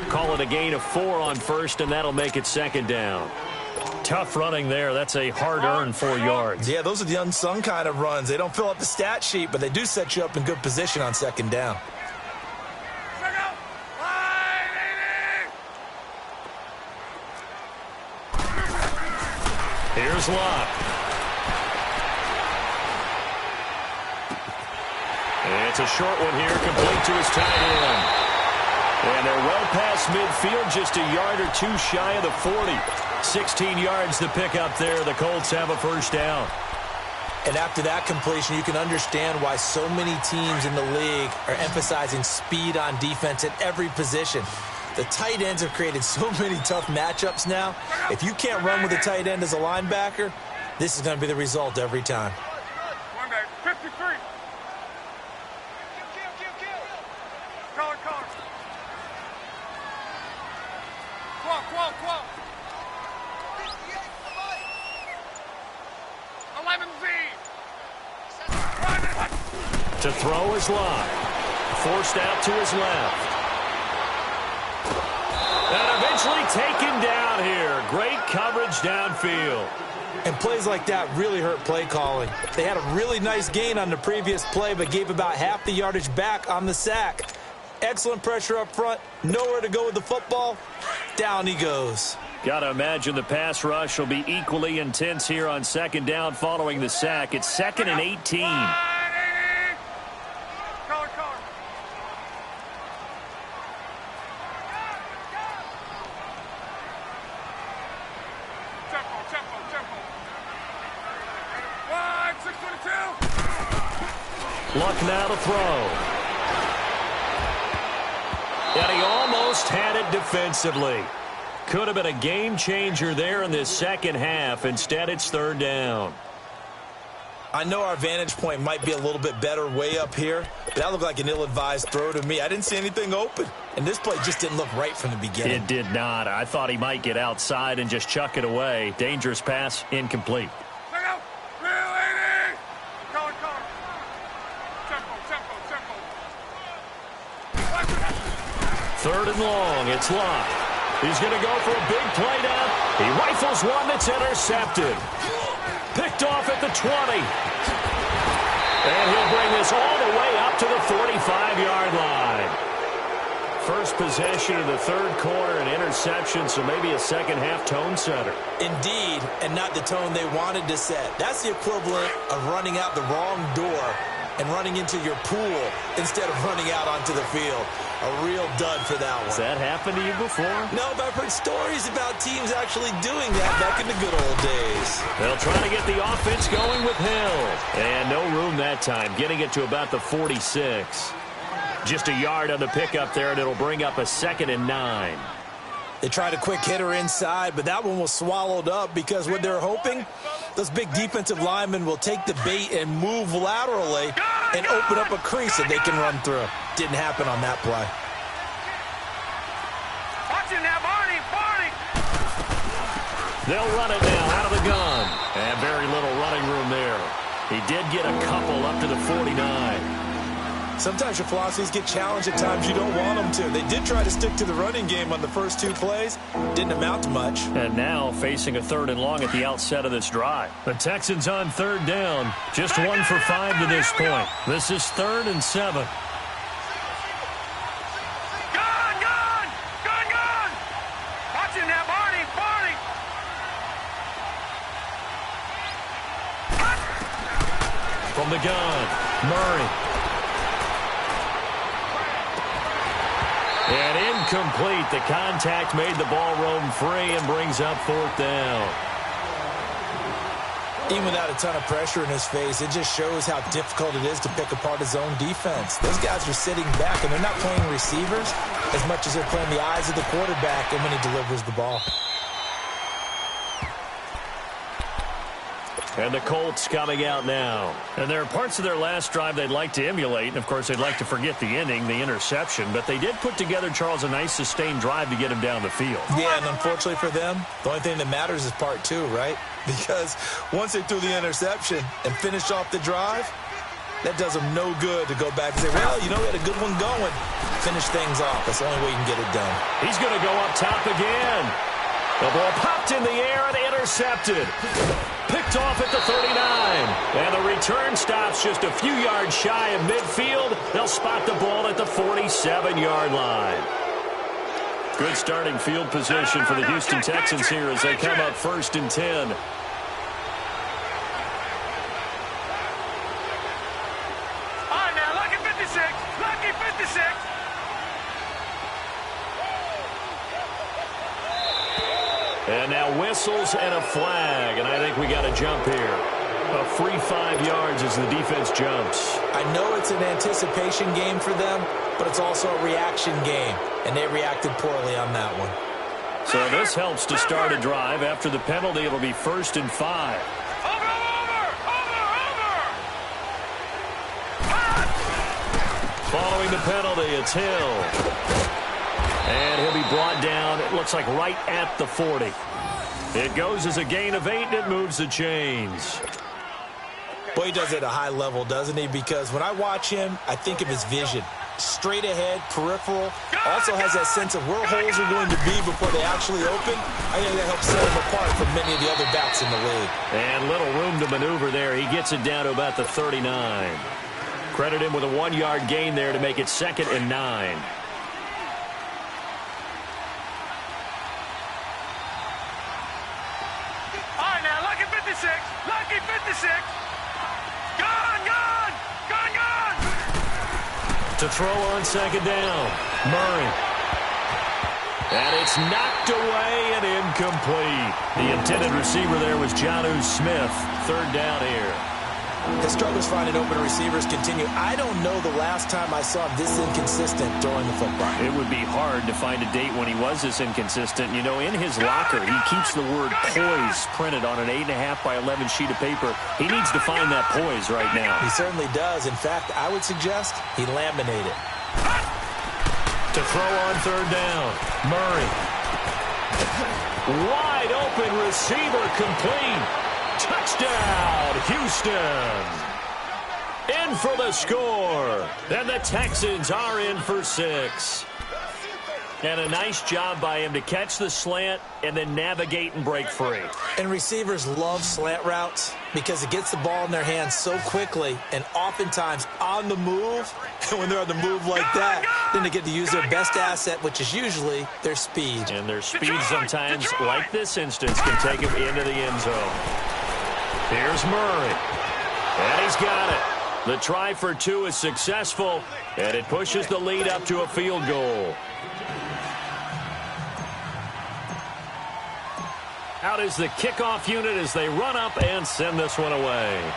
Call it a gain of 4 on first, and that'll make it 2nd down. Tough running there. That's a hard-earned 4 yards. Yeah, those are the unsung kind of runs. They don't fill up the stat sheet, but they do set you up in good position on 2nd down. Here's Luck. It's a short one here, complete to his tight end. And they're well past midfield, just a yard or 2 shy of the 40. 16 yards to pick up there. The Colts have a 1st down. And after that completion, you can understand why so many teams in the league are emphasizing speed on defense at every position. The tight ends have created so many tough matchups now. If you can't run with a tight end as a linebacker, this is going to be the result every time. 53. Color. 12. 11Z. To throw is Luck. forced out to his left. And eventually taken down here. Great coverage downfield. And plays like that really hurt play calling. They had a really nice gain on the previous play, but gave about half the yardage back on the sack. Excellent pressure up front. Nowhere to go with the football. Down he goes. Got to imagine the pass rush will be equally intense here on second down following the sack. It's 2nd and 18. Luck now to throw. And he almost had it defensively. Could have been a game changer there in this second half. Instead, it's 3rd down. I know our vantage point might be a little bit better way up here, but that looked like an ill-advised throw to me. I didn't see anything open, and this play just didn't look right from the beginning. It did not. I thought he might get outside and just chuck it away. Dangerous pass, incomplete. 3rd and long. It's Locke. He's going to go for a big play down. He rifles one that's intercepted. Picked off at the 20. And he'll bring this all the way up to the 45-yard line. First possession of the 3rd quarter, an interception, so maybe a second-half tone setter. Indeed, and not the tone they wanted to set. That's the equivalent of running out the wrong door and running into your pool instead of running out onto the field. A real dud for that one. Has that happened to you before? No, but I've heard stories about teams actually doing that back in the good old days. They'll try to get the offense going with Hill. And no room that time, getting it to about the 46. Just a yard on the pickup there, and it'll bring up a 2nd and 9. They tried a quick hitter inside, but that one was swallowed up because what they're hoping, those big defensive linemen will take the bait and move laterally and open up a crease that they can run through. Didn't happen on that play. Watch it now, Barney, Barney. They'll run it now out of the gun. And very little running room there. He did get a couple up to the 49. Sometimes your philosophies get challenged at times you don't want them to. They did try to stick to the running game on the first 2 plays. Didn't amount to much. And now facing a 3rd and long at the outset of this drive. The Texans on 3rd down. Just 1 for 5 to this point. This is 3rd and 7. Watch it now, Barney, Barney. From the gun, Murray. And incomplete. The contact made the ball roam free and brings up 4th down. Even without a ton of pressure in his face, it just shows how difficult it is to pick apart his own defense. Those guys are sitting back, and they're not playing receivers as much as they're playing the eyes of the quarterback and when he delivers the ball. And the Colts coming out now. And there are parts of their last drive they'd like to emulate. And, of course, they'd like to forget the ending, the interception. But they did put together, Charles, a nice sustained drive to get him down the field. Yeah, and unfortunately for them, the only thing that matters is part 2, right? Because once they threw the interception and finished off the drive, that does them no good to go back and say, well, you know, we had a good one going. Finish things off. That's the only way you can get it done. He's going to go up top again. The ball popped in the air and intercepted. Picked off at the 39. And the return stops just a few yards shy of midfield. They'll spot the ball at the 47-yard line. Good starting field position for the Houston Texans here as they come up 1st and 10. All right, now, lucky 56. Lucky 56. And now whistles and a flag, and I think we got a jump here. A free 5 yards as the defense jumps. I know it's an anticipation game for them, but it's also a reaction game, and they reacted poorly on that one. So this helps to start a drive. After the penalty, it'll be 1st and 5. Following the penalty, it's Hill. And he'll be brought down, it looks like right at the 40. It goes as a gain of 8, and it moves the chains. Boy, he does it at a high level, doesn't he? Because when I watch him, I think of his vision. straight ahead, peripheral. Also has that sense of where holes are going to be before they actually open. I think that helps set him apart from many of the other backs in the league. And little room to maneuver there. He gets it down to about the 39. Credit him with a 1-yard gain there to make it 2nd and 9. All right, now, lucky 56. Lucky 56. Gone. To throw on 2nd down. Murray. And it's knocked away and incomplete. The intended receiver there was Jonnu Smith. 3rd down here. His struggles finding open receivers continue. I don't know the last time I saw him this inconsistent throwing the football. It would be hard to find a date when he was this inconsistent. You know, in his locker, he keeps the word poise printed on an 8.5 by 11 sheet of paper. He needs to find that poise right now. He certainly does. In fact, I would suggest he laminate it. To throw on 3rd down. Murray. Wide open receiver complete. Touchdown, Houston. In for the score. And the Texans are in for 6. And a nice job by him to catch the slant and then navigate and break free. And receivers love slant routes because it gets the ball in their hands so quickly and oftentimes on the move. And when they're on the move like that, then they get to use their best asset, which is usually their speed. And their speed sometimes, like this instance, can take them into the end zone. Here's Murray. And he's got it. The try for 2 is successful, and it pushes the lead up to a field goal. Out is the kickoff unit as they run up and send this one away.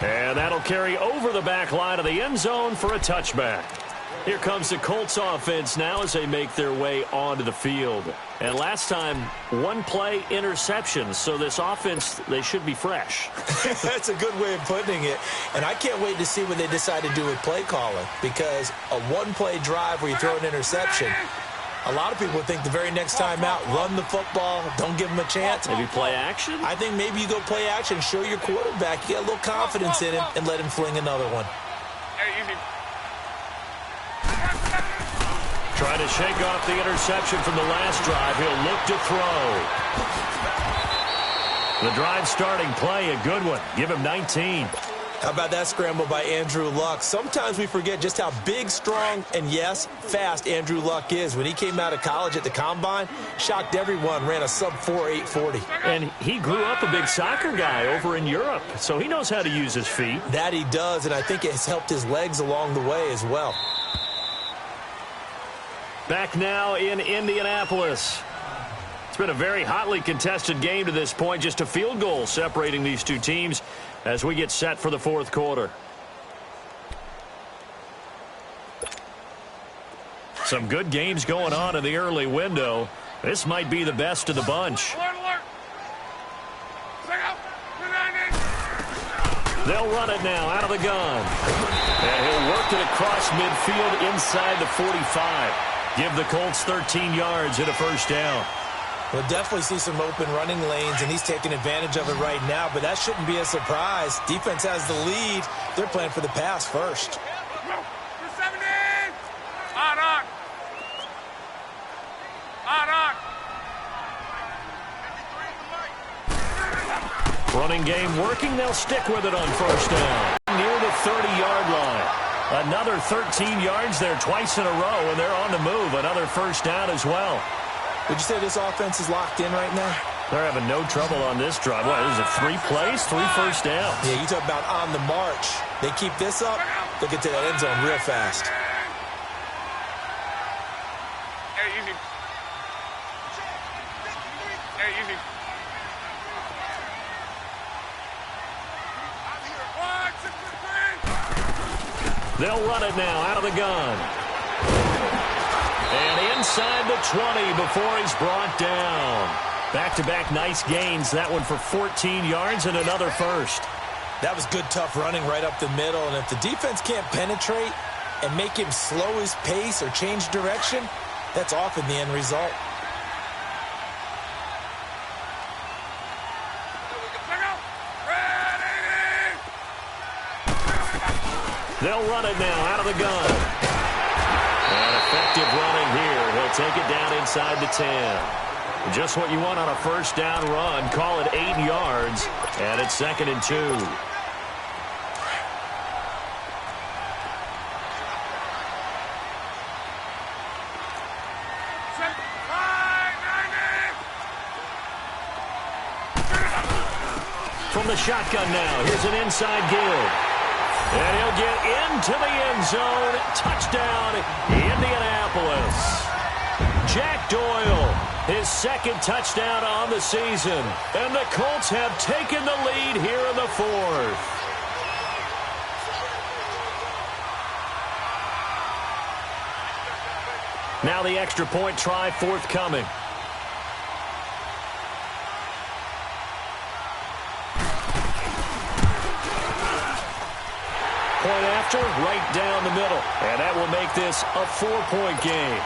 And that'll carry over the back line of the end zone for a touchback. Here comes the Colts offense now as they make their way onto the field. And last time, 1-play interceptions. So this offense, they should be fresh. That's a good way of putting it. And I can't wait to see what they decide to do with play calling. Because a 1-play drive where you throw an interception, a lot of people think the very next time out, run the football, don't give them a chance. Maybe play action? I think maybe you go play action, show your quarterback, you get a little confidence in him, and let him fling another one. Trying to shake off the interception from the last drive. He'll look to throw. The drive starting play, a good one. Give him 19. How about that scramble by Andrew Luck? Sometimes we forget just how big, strong, and, yes, fast Andrew Luck is. When he came out of college at the Combine, shocked everyone, ran a sub-4 840. And he grew up a big soccer guy over in Europe, so he knows how to use his feet. That he does, and I think it has helped his legs along the way as well. Back now in Indianapolis. It's been a very hotly contested game to this point. Just a field goal separating these two teams as we get set for the 4th quarter. Some good games going on in the early window. This might be the best of the bunch. They'll run it now out of the gun. And he'll work it across midfield inside the 45. Give the Colts 13 yards and a 1st down. We'll definitely see some open running lanes, and he's taking advantage of it right now, but that shouldn't be a surprise. Defense has the lead. They're playing for the pass first. Running game working. They'll stick with it on 1st down. Near the 30-yard line. Another 13 yards there twice in a row, and they're on the move. Another 1st down as well. Would you say this offense is locked in right now? They're having no trouble on this drive. What, is it 3 plays, 3 1st downs? Yeah, you talk about on the march. They keep this up, they'll get to that end zone real fast. They'll run it now out of the gun. And inside the 20 before he's brought down. Back-to-back nice gains. That one for 14 yards and another 1st. That was good, tough running right up the middle. And if the defense can't penetrate and make him slow his pace or change direction, that's often the end result. They'll run it now out of the gun. And effective running here. He'll take it down inside the 10. Just what you want on a first down run. Call it 8 yards. And it's 2nd and 2. From the shotgun now, here's an inside give. And he'll get into the end zone. Touchdown, Indianapolis. Jack Doyle, his 2nd touchdown on the season. And the Colts have taken the lead here in the 4th. Now the extra point try forthcoming. Point after, right down the middle. And that will make this a 4-point game.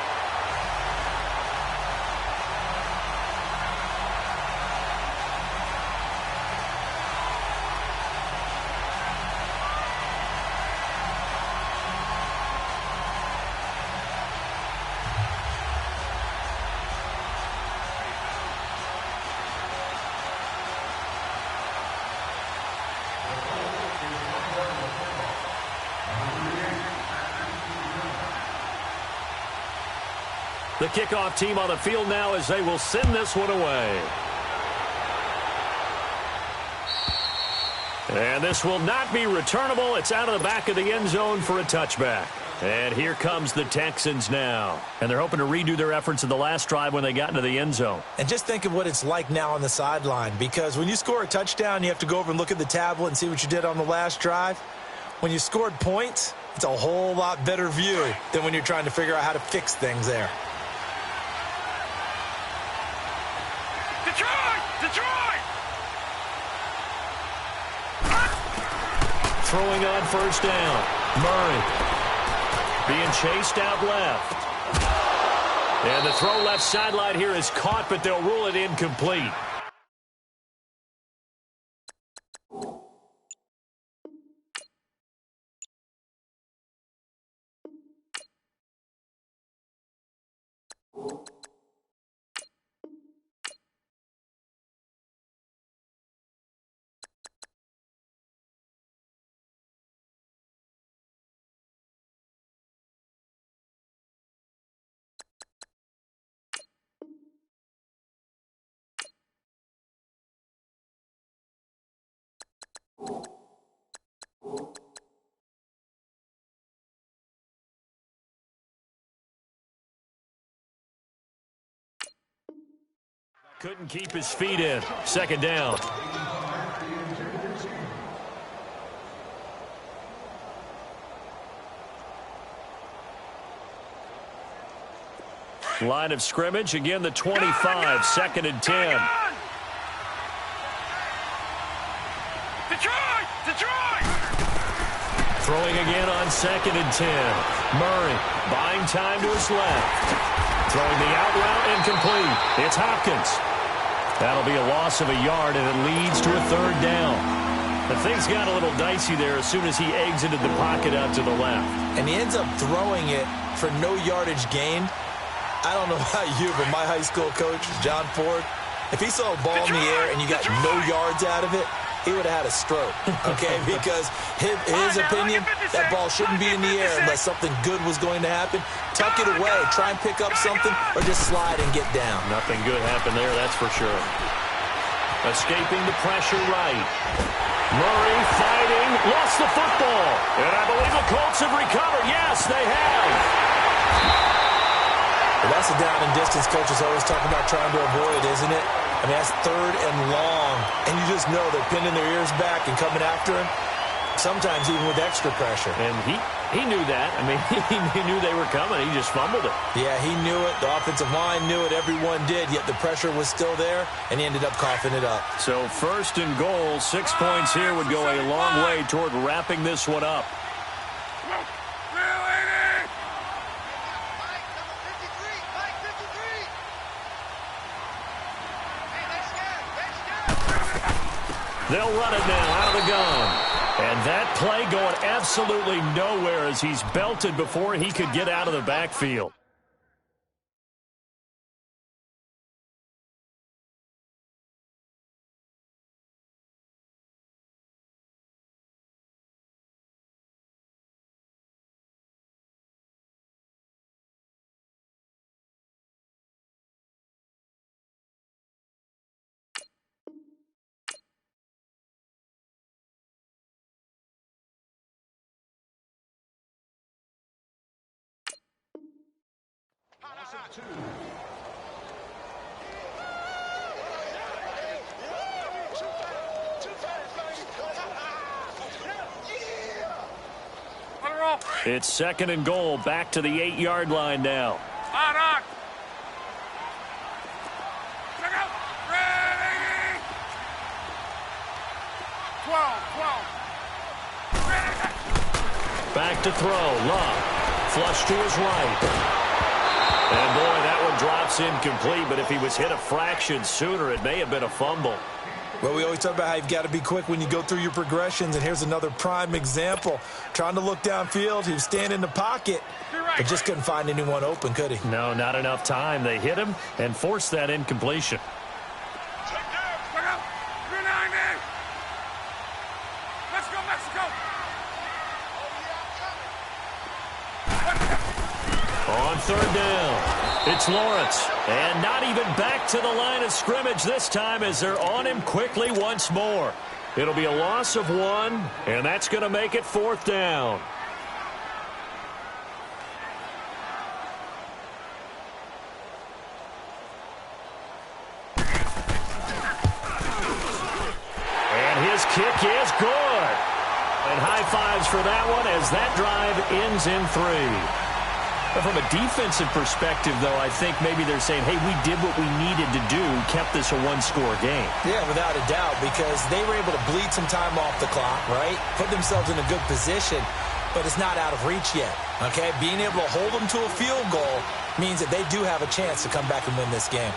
The kickoff team on the field now as they will send this one away. And this will not be returnable. It's out of the back of the end zone for a touchback. And here comes the Texans now. And they're hoping to redo their efforts in the last drive when they got into the end zone. And just think of what it's like now on the sideline, because when you score a touchdown, you have to go over and look at the tablet and see what you did on the last drive. When you scored points, it's a whole lot better view than when you're trying to figure out how to fix things there. Detroit! Throwing on first down. Murray being chased out left. And the throw left sideline here is caught, but they'll rule it incomplete. Couldn't keep his feet in. 2nd down. Line of scrimmage, again the 25, 2nd and 10. Detroit! Throwing again on 2nd and 10. Murray buying time to his left. Throwing the out route incomplete. It's Hopkins. That'll be a loss of a yard, and it leads to a 3rd down. The things got a little dicey there as soon as he exited the pocket out to the left. And he ends up throwing it for no yardage gained. I don't know about you, but my high school coach, John Ford, if he saw a ball in the air and you got no yards out of it, he would have had a stroke, okay? Because his opinion, that ball shouldn't be in the air unless something good was going to happen. Tuck it away, try and pick up something, or just slide and get down. Nothing good happened there, that's for sure. Escaping the pressure right. Murray fighting, lost the football. And I believe the Colts have recovered. Yes, they have. Well, that's a down and distance coaches always talking about trying to avoid, isn't it? I mean, that's 3rd and long, and you just know they're pinning their ears back and coming after him, sometimes even with extra pressure. And he knew that. I mean, he knew they were coming. He just fumbled it. Yeah, he knew it. The offensive line knew it. Everyone did, yet the pressure was still there, and he ended up coughing it up. So 1st and goal, 6 points here would go a long way toward wrapping this one up. They'll run it now out of the gun. And that play going absolutely nowhere as he's belted before he could get out of the backfield. It's 2nd and goal, back to the 8-yard line now. On. Check out. Ready. 12. Back to throw. Love. Flush to his right. And boy, that one drops incomplete, but if he was hit a fraction sooner, it may have been a fumble. Well, we always talk about how you've got to be quick when you go through your progressions, and here's another prime example. Trying to look downfield, he was standing in the pocket, but just couldn't find anyone open, could he? No, not enough time. They hit him and forced that incompletion. Check out. 390. Let's go, Mexico. On 3rd down, it's Lawrence. And not even back to the line of scrimmage this time as they're on him quickly once more. It'll be a loss of 1, and that's going to make it 4th down. And his kick is good. And high fives for that one as that drive ends in 3. But from a defensive perspective, though, I think maybe they're saying, hey, we did what we needed to do, kept this a one-score game. Yeah, without a doubt, because they were able to bleed some time off the clock, right? Put themselves in a good position, but it's not out of reach yet, okay? Being able to hold them to a field goal means that they do have a chance to come back and win this game.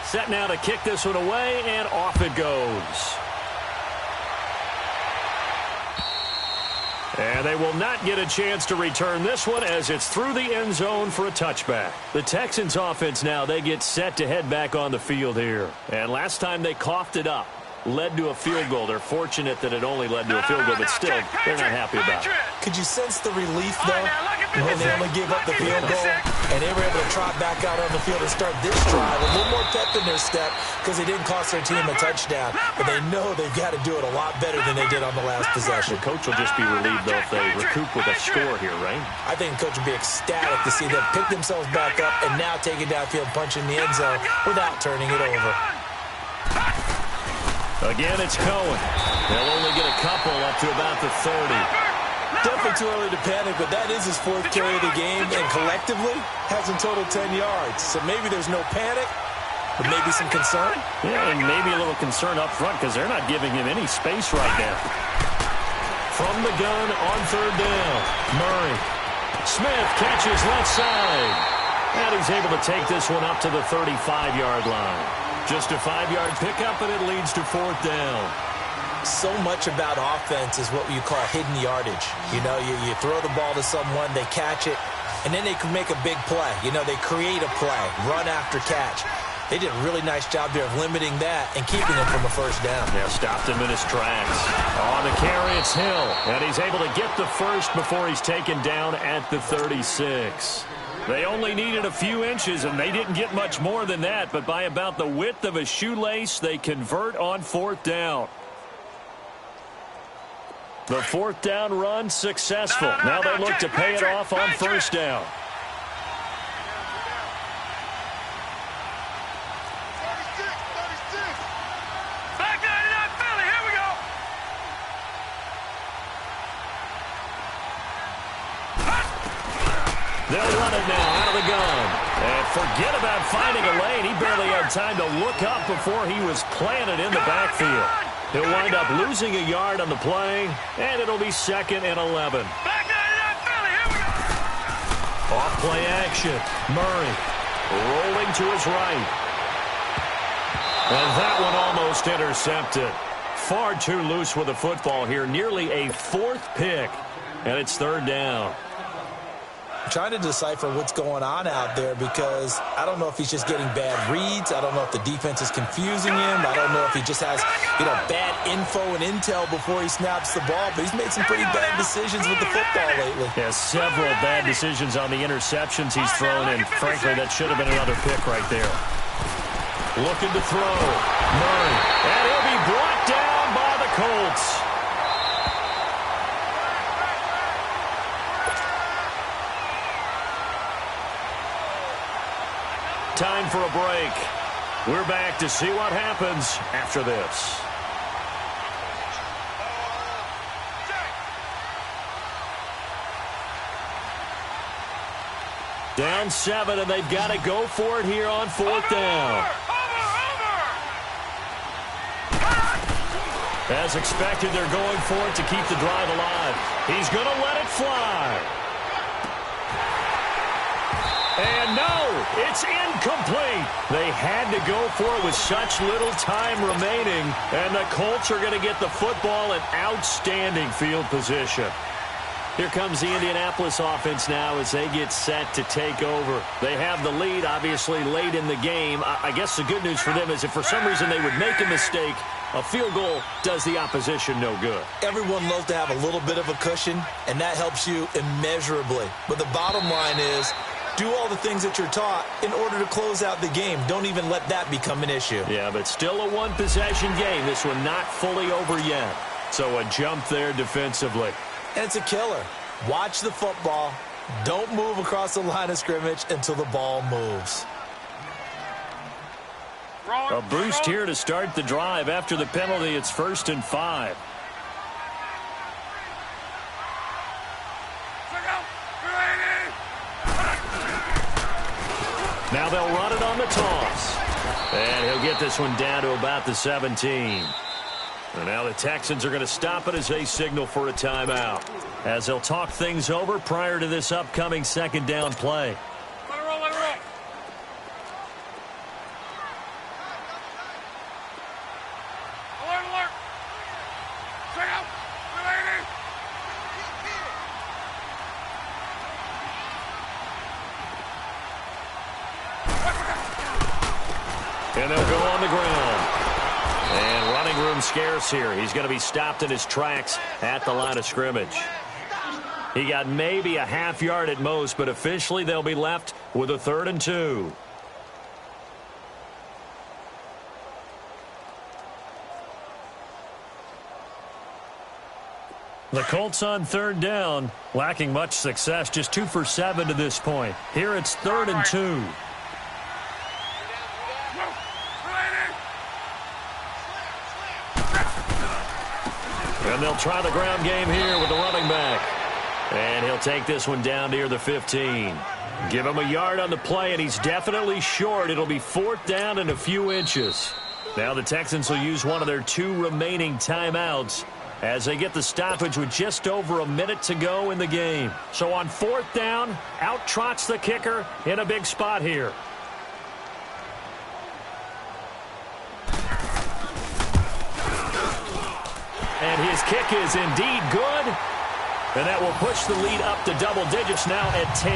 Set now to kick this one away, and off it goes. And they will not get a chance to return this one as it's through the end zone for a touchback. The Texans offense now, they get set to head back on the field here. And last time they coughed it up, led to a field goal. They're fortunate that it only led to a field goal, but still, they're not happy about it. Could you sense the relief, though, when they only gave up the field goal and they were able to trot back out on the field and start this drive? A little more pep in their step because they didn't cost their team a touchdown, but they know they've got to do it a lot better than they did on the last possession. The coach will just be relieved, though, if they recoup with a score here, right? I think the coach will be ecstatic to see them pick themselves back up and now take it downfield, punch in the end zone without turning it over. Again, it's Cohen. They'll only get a couple up to about the 30. Definitely too early to panic, but that is his 4th carry of the game, and collectively has in total 10 yards. So maybe there's no panic, but maybe some concern. Yeah, and maybe a little concern up front because they're not giving him any space right now. From the gun on 3rd down, Murray. Smith catches left side. And he's able to take this one up to the 35-yard line. Just a 5-yard pickup, and it leads to 4th down. So much about offense is what you call hidden yardage. You know, you throw the ball to someone, they catch it, and then they can make a big play. You know, they create a play, run after catch. They did a really nice job there of limiting that and keeping him from a 1st down. Yeah, stopped him in his tracks. On the carry, it's Hill, and he's able to get the first before he's taken down at the 36. They only needed a few inches, and they didn't get much more than that, but by about the width of a shoelace, they convert on 4th down. The 4th down run successful. Now they look to pay it off on 1st down. 36. Back 99 Philly, here we go. They'll run it now out of the gun. And forget about finding a lane. He barely had time to look up before he was planted in the backfield. He'll wind up losing a yard on the play, and it'll be 2nd and 11. Back 99 Philly, here we go. Off play action. Murray rolling to his right. And that one almost intercepted. far too loose with the football here. Nearly a fourth pick, and it's third down. I'm trying to decipher what's going on out there because I don't know if he's just getting bad reads. I don't know if the defense is confusing him. I don't know if he just has, bad info and intel before he snaps the ball. But he's made some pretty bad decisions with the football lately. Yeah, several bad decisions on the interceptions he's thrown, and frankly, that should have been another pick right there. Looking to throw. Murray. And he'll be brought down by the Colts. Time for a break. We're back to see what happens after this. Down 7, and they've got to go for it here on fourth down. As expected, they're going for it to keep the drive alive. He's going to let it fly. And no, it's incomplete. They had to go for it with such little time remaining, and the Colts are going to get the football in outstanding field position. Here comes the Indianapolis offense now as they get set to take over. They have the lead, obviously, late in the game. I guess the good news for them is if for some reason they would make a mistake, a field goal does the opposition no good. Everyone loves to have a little bit of a cushion, and that helps you immeasurably. But the bottom line is, do all the things that you're taught in order to close out the game. Don't even let that become an issue. Yeah, but still a one-possession game. This one not fully over yet. So a jump there defensively. And it's a killer. Watch the football. Don't move across the line of scrimmage until the ball moves. A boost here to start the drive. After the penalty, it's 1st and 5. Now they'll run it on the toss. And he'll get this one down to about the 17. And now the Texans are going to stop it as they signal for a timeout, as they'll talk things over prior to this upcoming second down play. Let it roll, let it roll. Alert, alert. Check out. Related. And they'll go on the ground. And running room scarce here. He's going to be stopped in his tracks at the line of scrimmage. He got maybe a half yard at most, but officially they'll be left with a 3rd and 2. The Colts on 3rd down, lacking much success, just 2 for 7 to this point. Here it's 3rd and 2. And they'll try the ground game here with the running back. And he'll take this one down near the 15. Give him a yard on the play, and he's definitely short. It'll be 4th down and a few inches. Now the Texans will use one of their 2 remaining timeouts as they get the stoppage with just over a minute to go in the game. So on 4th down, out trots the kicker in a big spot here. And his kick is indeed good. And that will push the lead up to double digits now at 10.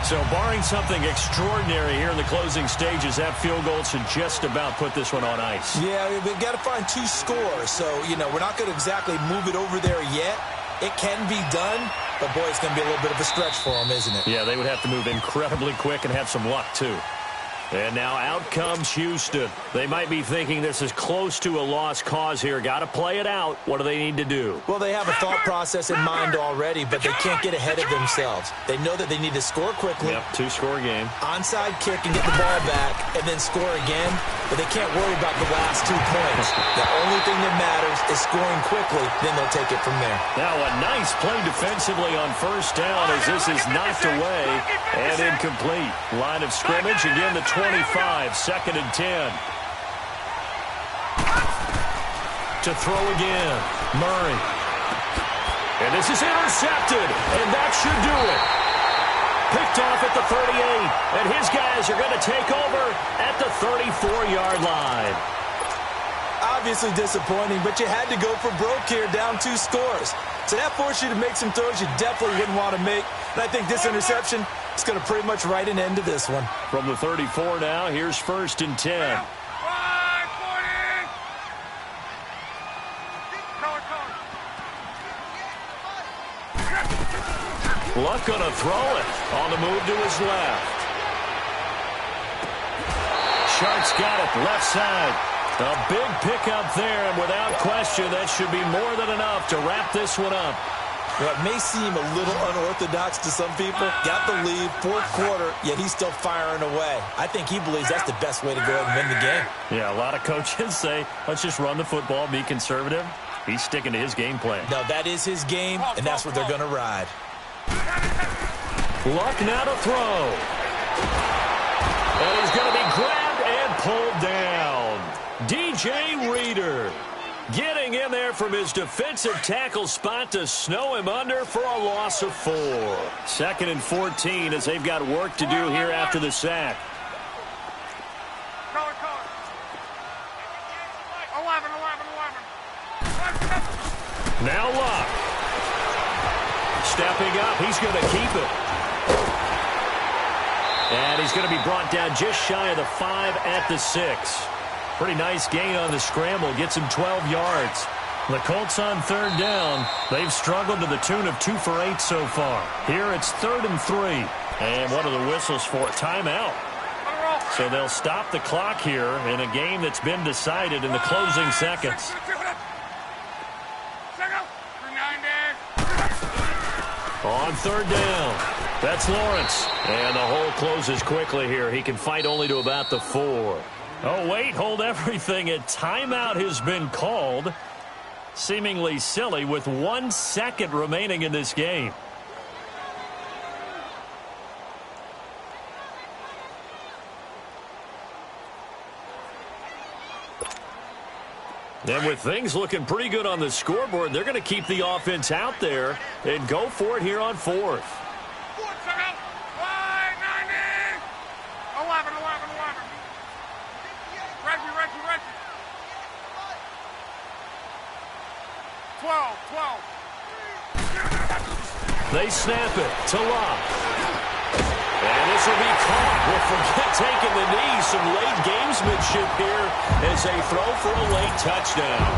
So barring something extraordinary here in the closing stages, that field goal should just about put this one on ice. Yeah, we've got to find 2 scores. So, we're not going to exactly move it over there yet. It can be done, but boy, it's going to be a little bit of a stretch for them, isn't it? Yeah, they would have to move incredibly quick and have some luck, too. And now out comes Houston. They might be thinking this is close to a lost cause here. Got to play it out. What do they need to do? Well, they have a thought process in mind already, but they can't get ahead of themselves. They know that they need to score quickly. Yep, 2-score game. Onside kick and get the ball back and then score again, but they can't worry about the last 2 points. The only thing that matters is scoring quickly, then they'll take it from there. Now a nice play defensively on 1st down as this is knocked away and incomplete. Line of scrimmage, again the 25, 2nd and 10. To throw again, Murray. And this is intercepted, and that should do it. Picked off at the 38, and his guys are going to take over at the 34-yard line. Out obviously disappointing, but you had to go for broke here, down 2 scores. So that forced you to make some throws you definitely wouldn't want to make. And I think this interception is going to pretty much write an end to this one. From the 34 now, here's 1st and 10. Luck going to throw it on the move to his left. Shark's got it, left side. A big pickup there, and without question, that should be more than enough to wrap this one up. Well, it may seem a little unorthodox to some people. Got the lead, 4th quarter, yet he's still firing away. I think he believes that's the best way to go ahead and win the game. Yeah, a lot of coaches say, let's just run the football, be conservative. He's sticking to his game plan. No, that is his game, and that's what they're going to ride. Luck now to throw. And he's going to be grabbed and pulled down. DJ Reader getting in there from his defensive tackle spot to snow him under for a loss of 4. 2nd and 14 as they've got work to do here after the sack. 11. Now Luck. Stepping up, he's going to keep it. And he's going to be brought down just shy of the 5 at the 6. Pretty nice gain on the scramble. Gets him 12 yards. The Colts on 3rd down. They've struggled to the tune of 2 for 8 so far. Here it's 3rd and 3. And what are the whistles for? Timeout. So they'll stop the clock here in a game that's been decided in the closing seconds. On 3rd down. That's Lawrence. And the hole closes quickly here. He can fight only to about the 4. Oh, wait, hold everything. A timeout has been called. Seemingly silly with 1 second remaining in this game. And with things looking pretty good on the scoreboard, they're going to keep the offense out there and go for it here on 4th. 12. They snap it to Locke. And this will be caught. We'll forget taking the knee. Some late gamesmanship here as they throw for a late touchdown.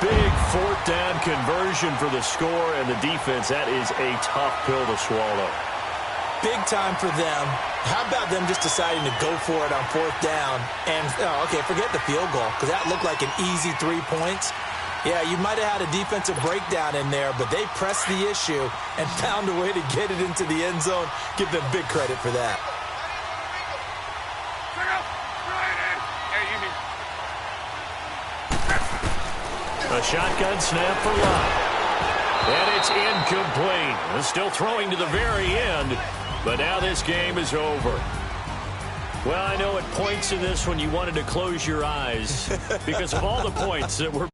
Big 4th down conversion for the score, and the defense, that is a tough pill to swallow. Big time for them. How about them just deciding to go for it on 4th down? And, okay, forget the field goal, because that looked like an easy 3 points. Yeah, you might have had a defensive breakdown in there, but they pressed the issue and found a way to get it into the end zone. Give them big credit for that. A shotgun snap for Locke. And it's incomplete. They're still throwing to the very end, but now this game is over. Well, I know at points in this when you wanted to close your eyes because of all the points that were